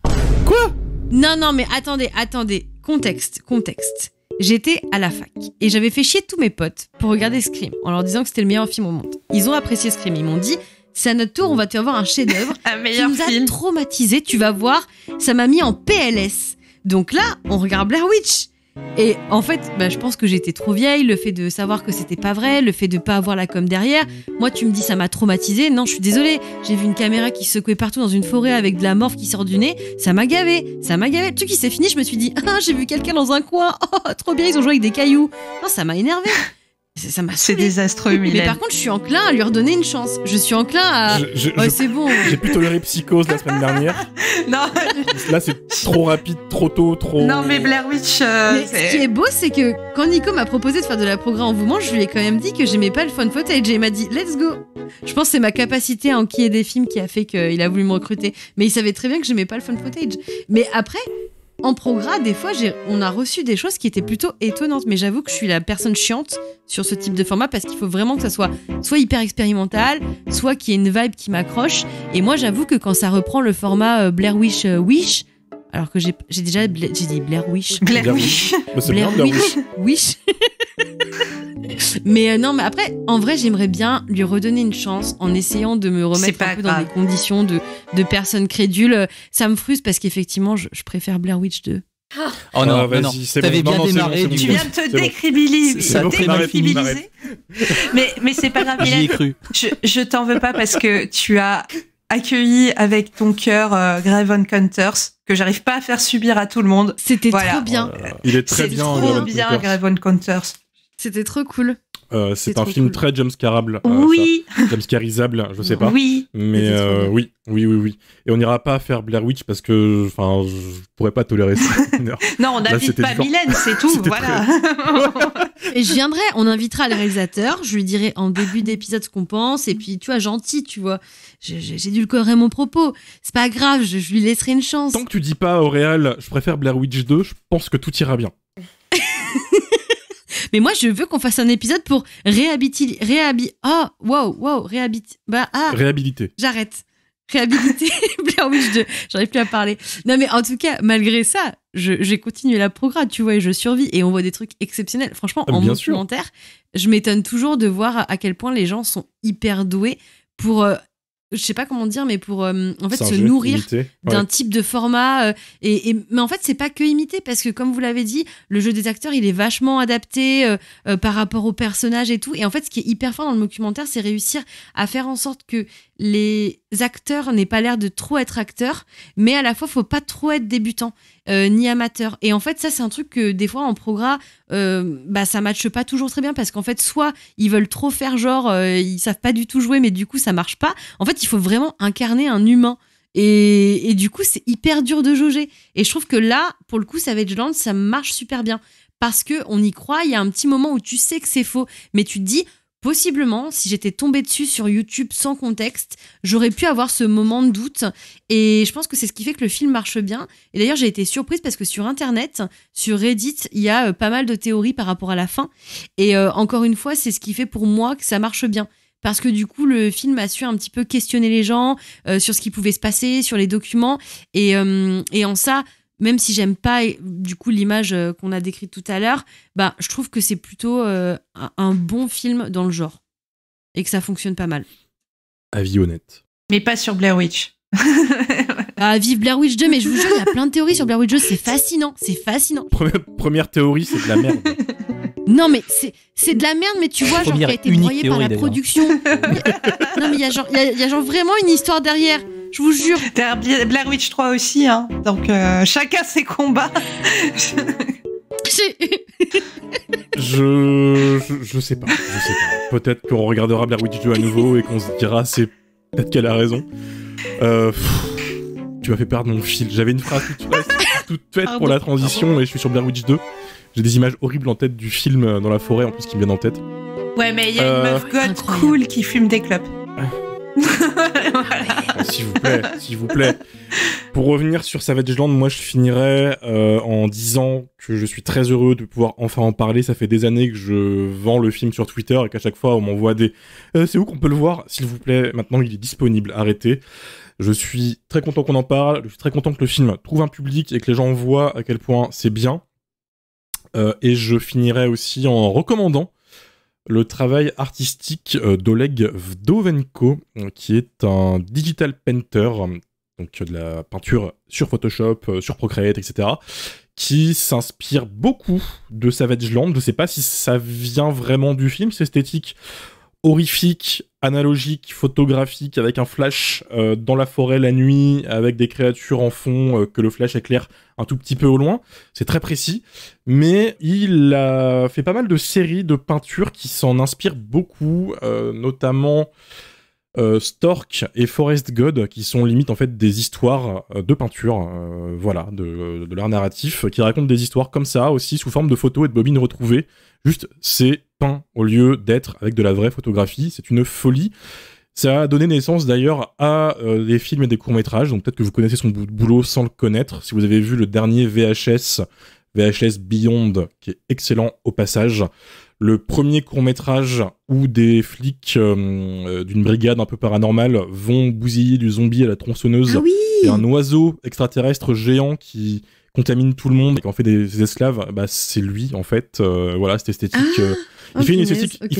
Quoi ? Non, mais attendez. Contexte. J'étais à la fac et j'avais fait chier tous mes potes pour regarder Scream en leur disant que c'était le meilleur film au monde. Ils ont apprécié Scream, ils m'ont dit c'est à notre tour, on va te faire voir un chef-d'œuvre qui nous a traumatisés, tu vas voir, ça m'a mis en PLS. Donc là, on regarde Blair Witch. Et en fait, je pense que j'étais trop vieille, le fait de savoir que c'était pas vrai, le fait de pas avoir la com derrière. Moi, tu me dis ça m'a traumatisée. Non, je suis désolée. J'ai vu une caméra qui se secouait partout dans une forêt avec de la morphe qui sort du nez. Ça m'a gavé. Le truc qui s'est fini, je me suis dit j'ai vu quelqu'un dans un coin. Oh, trop bien, ils ont joué avec des cailloux. Non, ça m'a énervé. Ça m'a C'est désastreux, Mylène. Mais par contre, je suis enclin à lui redonner une chance. Je suis enclin à... c'est bon. J'ai pu tolérer Psychose la semaine dernière. Non. Là, c'est trop rapide, trop tôt, trop... Non, mais Blair Witch... Mais ce qui est beau, c'est que quand Nico m'a proposé de faire de la progrès en mouvement, je lui ai quand même dit que j'aimais pas le found footage et il m'a dit « Let's go !» Je pense que c'est ma capacité à enquiller des films qui a fait qu'il a voulu me recruter. Mais il savait très bien que j'aimais pas le found footage. Mais après... En progrès, des fois, on a reçu des choses qui étaient plutôt étonnantes. Mais j'avoue que je suis la personne chiante sur ce type de format parce qu'il faut vraiment que ça soit hyper expérimental, soit qu'il y ait une vibe qui m'accroche. Et moi, j'avoue que quand ça reprend le format Blair Witch Wish, alors que j'ai dit Blair Witch. Blair Witch. Blair Witch. Mais non, mais après, en vrai, j'aimerais bien lui redonner une chance en essayant de me remettre un peu dans des conditions de personnes crédules. Ça me frustre parce qu'effectivement, je préfère Blair Witch 2. Oh non, vas-y, non. c'est T'avais bon. bien démarré. Tu viens de te décribiliser. Mais c'est pas grave, J'y ai cru. Je t'en veux pas parce que tu as accueilli avec ton cœur Grave Encounters que j'arrive pas à faire subir à tout le monde. C'était trop bien. Il est très bien. C'est trop bien, Grave Encounters. C'était trop cool. C'est un trop film cool. très jumpscarable. Oui, Jumpscarisable, je sais pas. oui. Mais C'était trop bien. oui. Et on n'ira pas faire Blair Witch parce que, enfin, je pourrais pas tolérer ça. Non, on Là, n'invite c'était pas du genre- Mylène, c'est tout, C'était voilà. Et je viendrai, on invitera le réalisateur, je lui dirai en début d'épisode ce qu'on pense, et puis tu vois, gentil, tu vois. J'ai dû le corriger mon propos. C'est pas grave, je lui laisserai une chance. Tant que tu dis pas au réel, je préfère Blair Witch 2, je pense que tout ira bien. Mais moi, je veux qu'on fasse un épisode pour réhabiliter. Réhabilité. J'arrête. Réhabiliter Blair Witch 2. J'arrive plus à parler. Non, mais en tout cas, malgré ça, j'ai continué la prograde, tu vois, et je survis. Et on voit des trucs exceptionnels. Franchement, en Bien sûr. documentaire, je m'étonne toujours de voir à quel point les gens sont hyper doués pour, je sais pas comment dire, mais pour en fait se Singer, nourrir imiter. d'un Ouais. type de format. Mais en fait, c'est pas que imiter, parce que comme vous l'avez dit, le jeu des acteurs, il est vachement adapté par rapport aux personnages et tout. Et en fait, ce qui est hyper fort dans le documentaire, c'est réussir à faire en sorte que les acteurs n'aient pas l'air de trop être acteurs, mais à la fois, faut pas trop être débutant ni amateur. Et en fait, ça, c'est un truc que des fois en progrès, ça matche pas toujours très bien, parce qu'en fait, soit ils veulent trop faire genre, ils savent pas du tout jouer, mais du coup, ça marche pas. En fait, il faut vraiment incarner un humain. Et du coup, c'est hyper dur de jauger. Et je trouve que là, pour le coup, Savage Land, ça marche super bien. Parce qu'on y croit, il y a un petit moment où tu sais que c'est faux, mais tu te dis, possiblement, si j'étais tombée dessus sur YouTube sans contexte, j'aurais pu avoir ce moment de doute. Et je pense que c'est ce qui fait que le film marche bien. Et d'ailleurs, j'ai été surprise parce que sur Internet, sur Reddit, il y a pas mal de théories par rapport à la fin. Et encore une fois, c'est ce qui fait pour moi que ça marche bien. Parce que du coup, le film a su un petit peu questionner les gens sur ce qui pouvait se passer, sur les documents. Et en ça, même si j'aime pas du coup l'image qu'on a décrite tout à l'heure, je trouve que c'est plutôt un bon film dans le genre. Et que ça fonctionne pas mal. Avis honnête. Mais pas sur Blair Witch. Vive Blair Witch 2, mais je vous jure, il y a plein de théories sur Blair Witch 2, c'est fascinant, c'est fascinant. Première théorie, c'est de la merde. Non, mais c'est de la merde, mais tu vois, genre, qui a été Unique broyé par théorie, la d'ailleurs. production. Non, mais il y a genre vraiment une histoire derrière, je vous jure. Derrière Blair Witch 3 aussi, hein. Donc chacun ses combats. Je sais pas. Peut-être qu'on regardera Blair Witch 2 à nouveau et qu'on se dira peut-être qu'elle a raison. Tu m'as fait perdre mon fil. J'avais une phrase toute faite pour la transition et je suis sur Blair Witch 2. J'ai des images horribles en tête du film dans la forêt en plus qui me viennent en tête. Ouais, mais il y a une meuf god incroyable. cool qui fume des clopes. S'il vous plaît. Pour revenir sur Savage Land, moi je finirais en disant que je suis très heureux de pouvoir enfin en parler. Ça fait des années que je vends le film sur Twitter et qu'à chaque fois on m'envoie des c'est où qu'on peut le voir ? S'il vous plaît, maintenant il est disponible, arrêtez. Je suis très content qu'on en parle, je suis très content que le film trouve un public et que les gens voient à quel point c'est bien. Et je finirai aussi en recommandant le travail artistique d'Oleg Vdovenko, qui est un digital painter, donc de la peinture sur Photoshop, sur Procreate, etc., qui s'inspire beaucoup de Savage Land. Je sais pas si ça vient vraiment du film, cette esthétique horrifique, analogique, photographique, avec un flash dans la forêt la nuit, avec des créatures en fond que le flash éclaire un tout petit peu au loin. C'est très précis, mais il a fait pas mal de séries de peintures qui s'en inspirent beaucoup, notamment Stork et Forest God, qui sont limite en fait des histoires de peinture, voilà, de l'art narratif, qui racontent des histoires comme ça, aussi sous forme de photos et de bobines retrouvées. Juste, c'est peint au lieu d'être avec de la vraie photographie. C'est une folie. Ça a donné naissance d'ailleurs à des films et des courts-métrages, donc peut-être que vous connaissez son boulot sans le connaître. Si vous avez vu le dernier VHS Beyond, qui est excellent au passage, le premier court-métrage où des flics d'une brigade un peu paranormale vont bousiller du zombie à la tronçonneuse Ah oui. et un oiseau extraterrestre géant qui contamine tout le monde et qui en fait des esclaves, bah c'est lui en fait. Voilà, cette esthétique. Il fait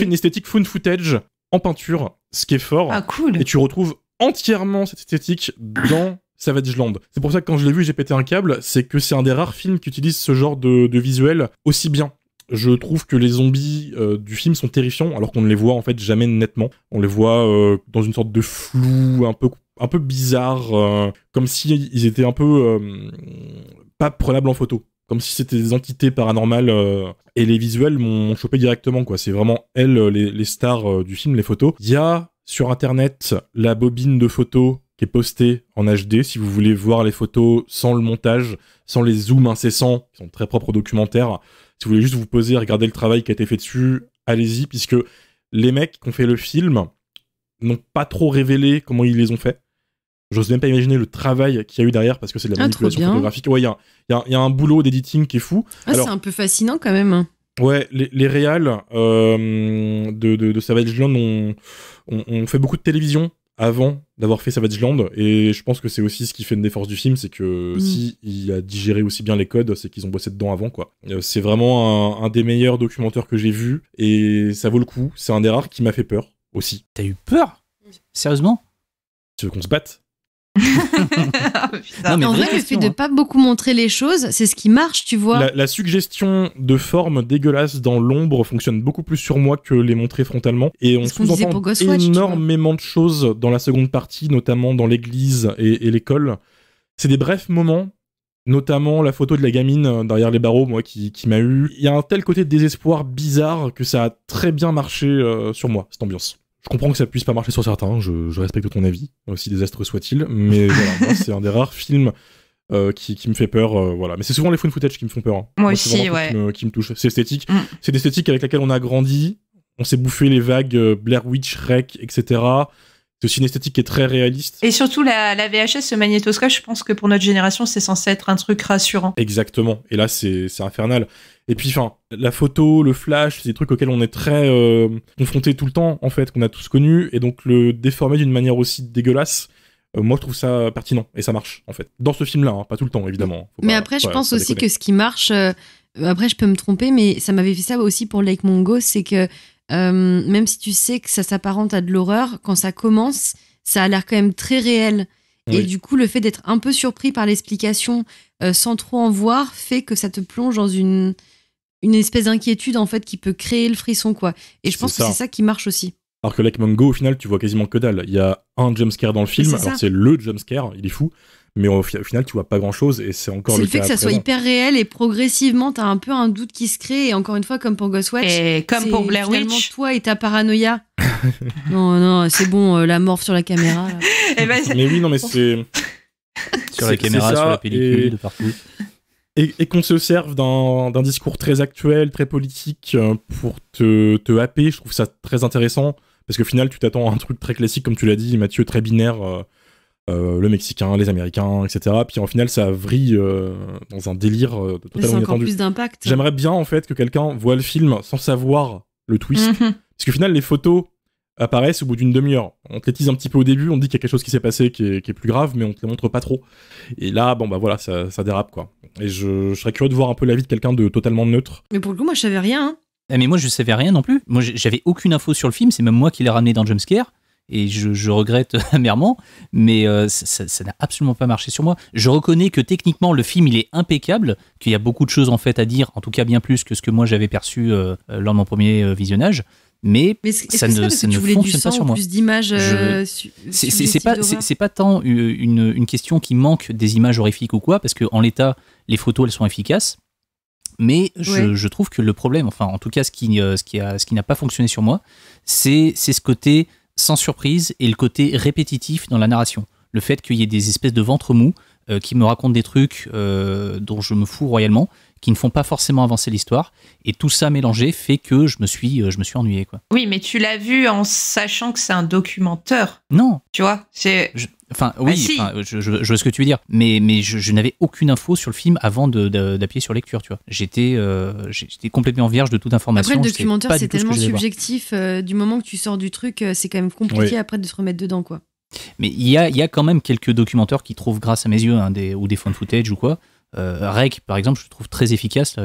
une esthétique found footage en peinture, ce qui est fort. Ah, cool. Et tu retrouves entièrement cette esthétique dans Savage Land. C'est pour ça que quand je l'ai vu, j'ai pété un câble. C'est que c'est un des rares films qui utilise ce genre de visuel aussi bien. Je trouve que les zombies du film sont terrifiants, alors qu'on ne les voit en fait jamais nettement. On les voit dans une sorte de flou un peu bizarre, comme si ils étaient un peu pas prenables en photo. comme si c'était des entités paranormales, et les visuels m'ont chopé directement, quoi. C'est vraiment elles, les stars du film, les photos. Il y a sur internet la bobine de photos qui est postée en HD, si vous voulez voir les photos sans le montage, sans les zooms incessants, qui sont très propres au documentaire. Si vous voulez juste vous poser et regarder le travail qui a été fait dessus, allez-y, puisque les mecs qui ont fait le film n'ont pas trop révélé comment ils les ont fait. J'ose même pas imaginer le travail qu'il y a eu derrière, parce que c'est de la manipulation photographique. Ouais, il y a un boulot d'éditing qui est fou. Alors, c'est un peu fascinant quand même. Ouais, les réals de Savage Land ont fait beaucoup de télévision avant d'avoir fait Savage Land, et je pense que c'est aussi ce qui fait une des forces du film, c'est que si il a digéré aussi bien les codes, c'est qu'ils ont bossé dedans avant, quoi. C'est vraiment un des meilleurs documentaires que j'ai vu, et ça vaut le coup. C'est un des rares qui m'a fait peur aussi. T'as eu peur ? Sérieusement ? Tu veux qu'on se batte ? Non, mais en vrai, le fait de pas beaucoup montrer les choses, c'est ce qui marche, tu vois. La suggestion de forme dégueulasse dans l'ombre fonctionne beaucoup plus sur moi que les montrer frontalement. Et on sous-entend énormément de choses dans la seconde partie, notamment dans l'église et l'école. C'est des brefs moments, notamment la photo de la gamine derrière les barreaux, moi, qui m'a eu. Il y a un tel côté de désespoir bizarre que ça a très bien marché sur moi, cette ambiance. Je comprends que ça puisse pas marcher sur certains, je respecte ton avis, aussi désastreux soit-il, mais voilà, moi, c'est un des rares films qui me fait peur, voilà. Mais c'est souvent les phone footage qui me font peur. Hein. Moi aussi, ouais. Qui me touche. C'est esthétique. C'est l'esthétique avec laquelle on a grandi, on s'est bouffé les vagues Blair Witch, Rec, etc. C'est aussi une esthétique qui est très réaliste. Et surtout, la VHS, ce magnétoscope, je pense que pour notre génération, c'est censé être un truc rassurant. Exactement. Et là, c'est infernal. Et puis, enfin, la photo, le flash, c'est des trucs auxquels on est très confrontés tout le temps, en fait, qu'on a tous connus. Et donc, le déformer d'une manière aussi dégueulasse, moi, je trouve ça pertinent. Et ça marche, en fait. Dans ce film-là, hein, pas tout le temps, évidemment. Mais après, je pense aussi que ce qui marche... après, je peux me tromper, mais ça m'avait fait ça aussi pour Lake Mungo, c'est que même si tu sais que ça s'apparente à de l'horreur, quand ça commence, ça a l'air quand même très réel. Oui. Et du coup, le fait d'être un peu surpris par l'explication sans trop en voir fait que ça te plonge dans une espèce d'inquiétude en fait qui peut créer le frisson, quoi. Et je pense que c'est ça qui marche aussi. Alors que Lake Mungo, au final, tu vois quasiment que dalle. Il y a un jumpscare dans le film, alors c'est le jumpscare, il est fou. Mais au final, tu vois pas grand-chose et c'est encore le cas. C'est le fait que ça soit hyper réel et progressivement, t'as un peu un doute qui se crée. Et encore une fois, comme pour Ghostwatch, et comme pour Blair Witch, toi et ta paranoïa. non, c'est bon, la morphe sur la caméra. Mais oui, non, mais c'est sur la caméra, sur la pellicule, de partout. Et qu'on se serve d'un discours très actuel, très politique pour te happer. Je trouve ça très intéressant parce qu'au final, tu t'attends à un truc très classique, comme tu l'as dit, Mathieu, très binaire. Le Mexicain, les Américains, etc. Puis en final, ça vrille dans un délire totalement inattendu. C'est encore plus d'impact. J'aimerais bien, en fait, que quelqu'un voit le film sans savoir le twist. Parce qu'au final, les photos apparaissent au bout d'une demi-heure. On te les tease un petit peu au début, on te dit qu'il y a quelque chose qui s'est passé qui est plus grave, mais on te les montre pas trop. Et là, bon, bah voilà, ça dérape, quoi. Et je serais curieux de voir un peu l'avis de quelqu'un de totalement neutre. Mais pour le coup, moi, je savais rien. Hein. Mais moi, je savais rien non plus. Moi, j'avais aucune info sur le film, c'est même moi qui l'ai ramené dans Jumpscare. Et je regrette amèrement, mais ça n'a absolument pas marché sur moi. Je reconnais que techniquement, le film, il est impeccable, qu'il y a beaucoup de choses en fait à dire, en tout cas bien plus que ce que moi j'avais perçu lors de mon premier visionnage, mais ça ne fonctionne pas sur moi. Plus d'images c'est pas tant une question qui manque des images horrifiques ou quoi, parce qu'en l'état, les photos, elles sont efficaces. Mais je trouve que le problème, enfin en tout cas ce qui n'a pas fonctionné sur moi, c'est ce côté sans surprise et le côté répétitif dans la narration. Le fait qu'il y ait des espèces de ventre mou qui me racontent des trucs dont je me fous royalement, qui ne font pas forcément avancer l'histoire, et tout ça mélangé fait que je me suis ennuyé, quoi. Oui, mais tu l'as vu en sachant que c'est un documentaire. Non. Tu vois, c'est... je vois ce que tu veux dire, mais je n'avais aucune info sur le film avant d'appuyer sur lecture, tu vois. J'étais complètement vierge de toute information. Après, le documentaire, c'est tellement subjectif. Du moment que tu sors du truc, c'est quand même compliqué après de se remettre dedans, quoi. Mais il y a quand même quelques documentaires qui trouvent grâce à mes yeux, ou des found footage ou quoi. Rec, par exemple, je le trouve très efficace,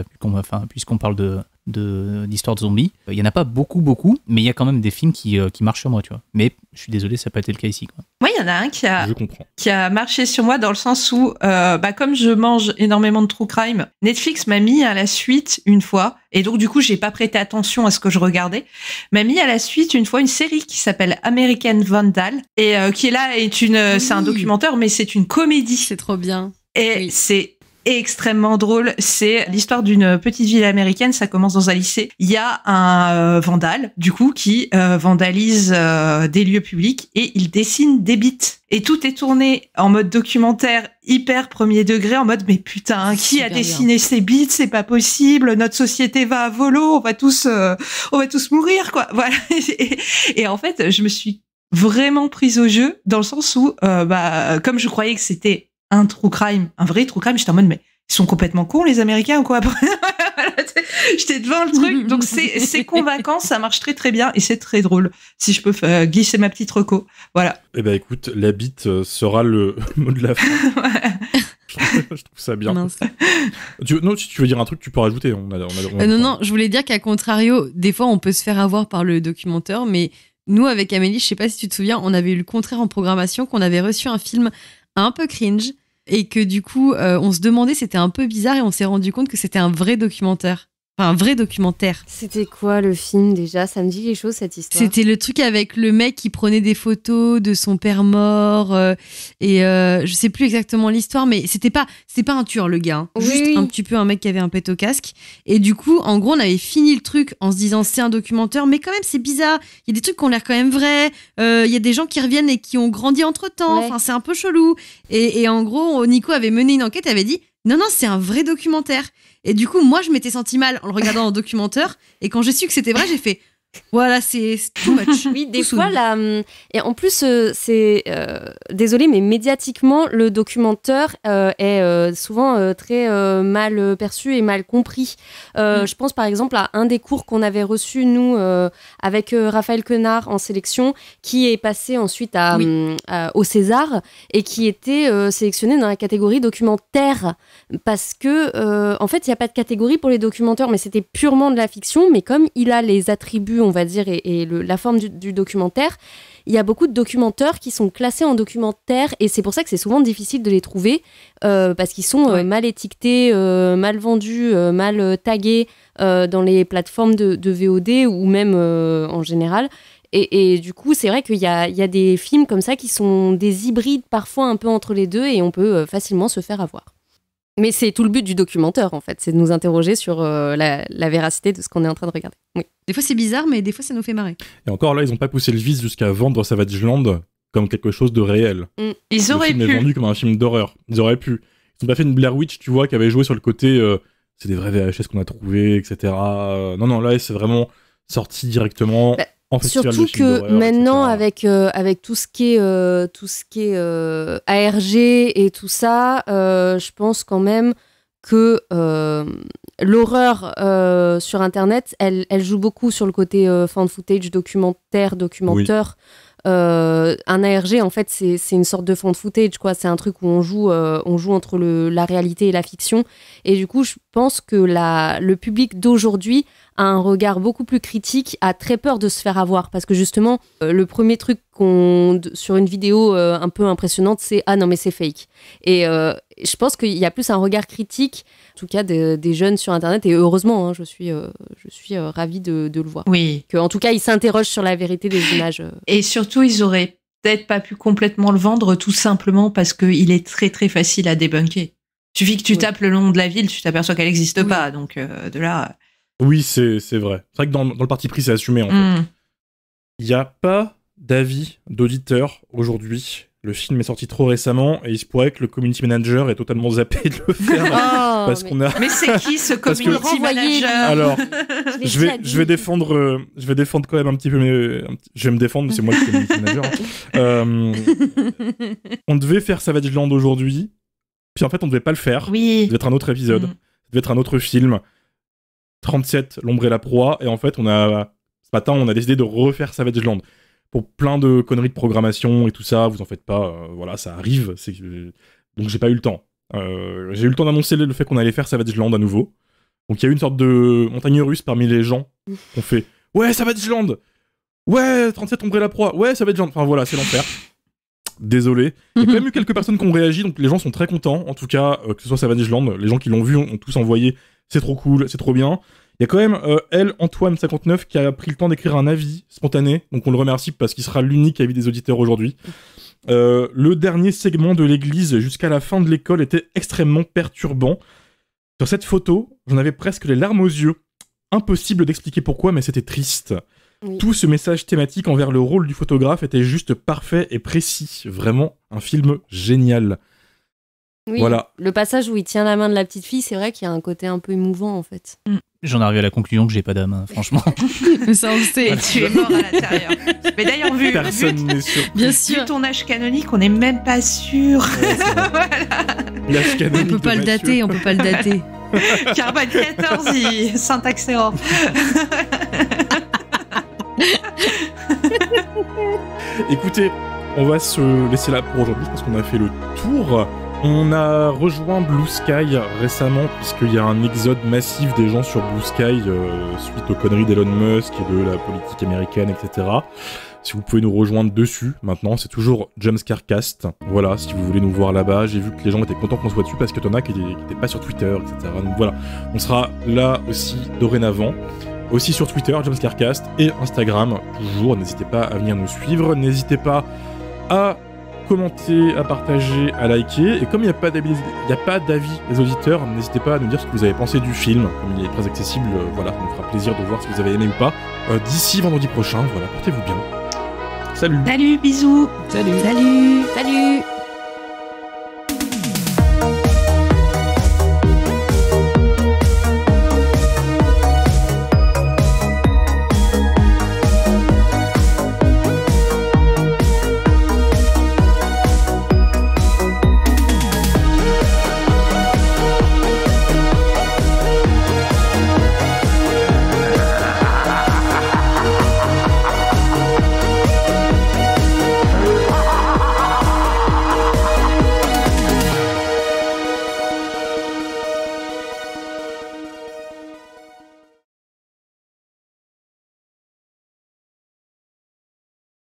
puisqu'on parle d'histoire de zombies. Il y en a pas beaucoup, mais il y a quand même des films qui marchent sur moi, tu vois. Mais je suis désolé, ça n'a pas été le cas ici, quoi. Moi, il y en a un qui a marché sur moi dans le sens où, comme je mange énormément de true crime, Netflix m'a mis à la suite une fois, et donc du coup, j'ai pas prêté attention à ce que je regardais, m'a mis à la suite une fois une série qui s'appelle American Vandal, et qui est là, c'est un documentaire, mais c'est une comédie. C'est trop bien. Et c'est extrêmement drôle. C'est l'histoire d'une petite ville américaine. Ça commence dans un lycée. Il y a un vandale, du coup, qui vandalise des lieux publics et il dessine des bites. Et tout est tourné en mode documentaire hyper premier degré, en mode mais putain, qui a dessiné ces bites? C'est pas possible. Notre société va à volo. On va tous mourir, quoi. Voilà. Et en fait, je me suis vraiment prise au jeu dans le sens où, comme je croyais que c'était un true crime, un vrai true crime, j'étais en mode mais ils sont complètement cons les Américains ou quoi? J'étais devant le truc, donc c'est convaincant, ça marche très très bien et c'est très drôle. Si je peux glisser ma petite reco, voilà. Eh ben écoute, la bite sera le mot de la fin. Je trouve ça bien. Non, si tu veux dire un truc, tu peux rajouter. Non, je voulais dire qu'à contrario, des fois on peut se faire avoir par le documentaire, mais nous avec Amélie, je sais pas si tu te souviens, on avait eu le contraire en programmation, qu'on avait reçu un film un peu cringe. Et que du coup, on se demandait, c'était un peu bizarre et on s'est rendu compte que c'était un vrai documentaire. Enfin, un vrai documentaire. C'était quoi le film déjà? Ça me dit quelque chose cette histoire. C'était le truc avec le mec qui prenait des photos de son père mort je sais plus exactement l'histoire, mais c'était pas un tueur le gars. Hein. Oui, Juste oui. un petit peu un mec qui avait un pet au casque. Et du coup, en gros, on avait fini le truc en se disant c'est un documentaire, mais quand même c'est bizarre. Il y a des trucs qui ont l'air quand même vrais. Il y a des gens qui reviennent et qui ont grandi entre temps. Ouais. Enfin, c'est un peu chelou. Et en gros, Nico avait mené une enquête, avait dit non, c'est un vrai documentaire. Et du coup, moi, je m'étais sentie mal en le regardant en documentaire. Et quand j'ai su que c'était vrai, j'ai fait voilà, c'est too much. Oui, des fois, là. Et en plus, c'est. Désolé, mais médiatiquement, le documentaire est souvent très mal perçu et mal compris. Je pense par exemple à un des cours qu'on avait reçu, nous, avec Raphaël Quenard en sélection, qui est passé ensuite au César et qui était sélectionné dans la catégorie documentaire. Parce que, en fait, il n'y a pas de catégorie pour les documentaires, mais c'était purement de la fiction. Mais comme il a les attributs, on va dire, et la forme du documentaire, il y a beaucoup de documentaires qui sont classés en documentaire et c'est pour ça que c'est souvent difficile de les trouver parce qu'ils sont mal étiquetés, mal vendus, mal tagués dans les plateformes de VOD ou même en général. Et du coup, c'est vrai qu'il y a des films comme ça qui sont des hybrides parfois un peu entre les deux et on peut facilement se faire avoir. Mais c'est tout le but du documentaire, en fait, c'est de nous interroger sur la véracité de ce qu'on est en train de regarder. Oui. Des fois, c'est bizarre, mais des fois, ça nous fait marrer. Et encore là, ils n'ont pas poussé le vice jusqu'à vendre Savage Land comme quelque chose de réel. Ils auraient pu. Le film est vendu comme un film d'horreur. Ils auraient pu. Ils n'ont pas fait une Blair Witch, tu vois, qui avait joué sur le côté c'est des vrais VHS qu'on a trouvés, etc. Non, là, c'est vraiment sorti directement... Surtout que maintenant, avec tout ce qui est ARG et tout ça, je pense quand même que l'horreur sur Internet, elle joue beaucoup sur le côté fan footage, documentaire. Oui. Un ARG, en fait, c'est une sorte de fan footage, quoi. C'est un truc où on joue entre la réalité et la fiction. Et du coup, je pense que le public d'aujourd'hui a un regard beaucoup plus critique, a très peur de se faire avoir. Parce que justement, le premier truc sur une vidéo un peu impressionnante, c'est « Ah non, mais c'est fake ». Et je pense qu'il y a plus un regard critique, en tout cas des jeunes sur Internet. Et heureusement, hein, je suis ravie de le voir. Oui. En tout cas, ils s'interrogent sur la vérité des images. Et surtout, ils auraient peut-être pas pu complètement le vendre, tout simplement parce qu'il est très très facile à débunker. Suffit que tu tapes le nom de la ville, tu t'aperçois qu'elle n'existe pas. Donc de là... Oui, c'est vrai. C'est vrai que dans le parti pris, c'est assumé, en fait. Il n'y a pas d'avis d'auditeurs aujourd'hui. Le film est sorti trop récemment et il se pourrait que le community manager ait totalement zappé de le faire. Parce qu'on a... Mais c'est qui ce community manager? Alors, je vais défendre quand même un petit peu, je vais me défendre, mais c'est moi le community manager. On devait faire Savage Land aujourd'hui, puis en fait on devait pas le faire. Oui. Ça devait être un autre épisode, ça devait être un autre film. 37, L'ombre et la proie, et en fait ce matin on a décidé de refaire Savage Land. Pour plein de conneries de programmation et tout ça, vous en faites pas, voilà, ça arrive, donc j'ai pas eu le temps. J'ai eu le temps d'annoncer le fait qu'on allait faire Savage Land à nouveau. Donc il y a eu une sorte de montagne russe parmi les gens qui ont fait « Ouais, Savage Land ! Ouais, 37, Ombre et la proie ! Ouais, Savage Land !» Enfin voilà, c'est l'enfer. Désolé. Il y a quand même eu quelques personnes qui ont réagi, donc les gens sont très contents. En tout cas, que ce soit Savage Land, les gens qui l'ont vu ont tous envoyé « C'est trop cool, c'est trop bien !» Il y a quand même Antoine59 qui a pris le temps d'écrire un avis spontané, donc on le remercie parce qu'il sera l'unique avis des auditeurs aujourd'hui. Le dernier segment de l'église jusqu'à la fin de l'école était extrêmement perturbant. Sur cette photo, j'en avais presque les larmes aux yeux. Impossible d'expliquer pourquoi, mais c'était triste. Oui. Tout ce message thématique envers le rôle du photographe était juste parfait et précis. Vraiment un film génial. Oui, Voilà. le passage où il tient la main de la petite fille, c'est vrai qu'il y a un côté un peu émouvant en fait. J'en arrive à la conclusion que j'ai pas d'âme, hein, franchement. Ça, on le sait. Et tu es mort à l'intérieur. Mais d'ailleurs, vu Personne n'est sûr. Bien vu sûr. ton âge canonique, on n'est même pas sûr. L'âge On canonique peut pas de le Mathieu. dater, on peut pas le dater. Carbone 14, syntaxe error. Écoutez, on va se laisser là pour aujourd'hui parce qu'on a fait le tour. On a rejoint Blue Sky récemment puisqu'il y a un exode massif des gens sur Blue Sky suite aux conneries d'Elon Musk et de la politique américaine, etc. Si vous pouvez nous rejoindre dessus, maintenant, c'est toujours Jumpscarecast. Voilà, si vous voulez nous voir là-bas, j'ai vu que les gens étaient contents qu'on soit dessus parce que t'en as qui étaient pas sur Twitter, etc. Donc voilà, on sera là aussi dorénavant. Aussi sur Twitter, Jumpscarecast, et Instagram, toujours. N'hésitez pas à venir nous suivre. N'hésitez pas à commenter, à partager, à liker. Et comme il n'y a pas d'avis des auditeurs, n'hésitez pas à nous dire ce que vous avez pensé du film. Comme il est très accessible, voilà, ça nous fera plaisir de voir si vous avez aimé ou pas. D'ici vendredi prochain, voilà, portez-vous bien. Salut. Salut, bisous. Salut. Salut.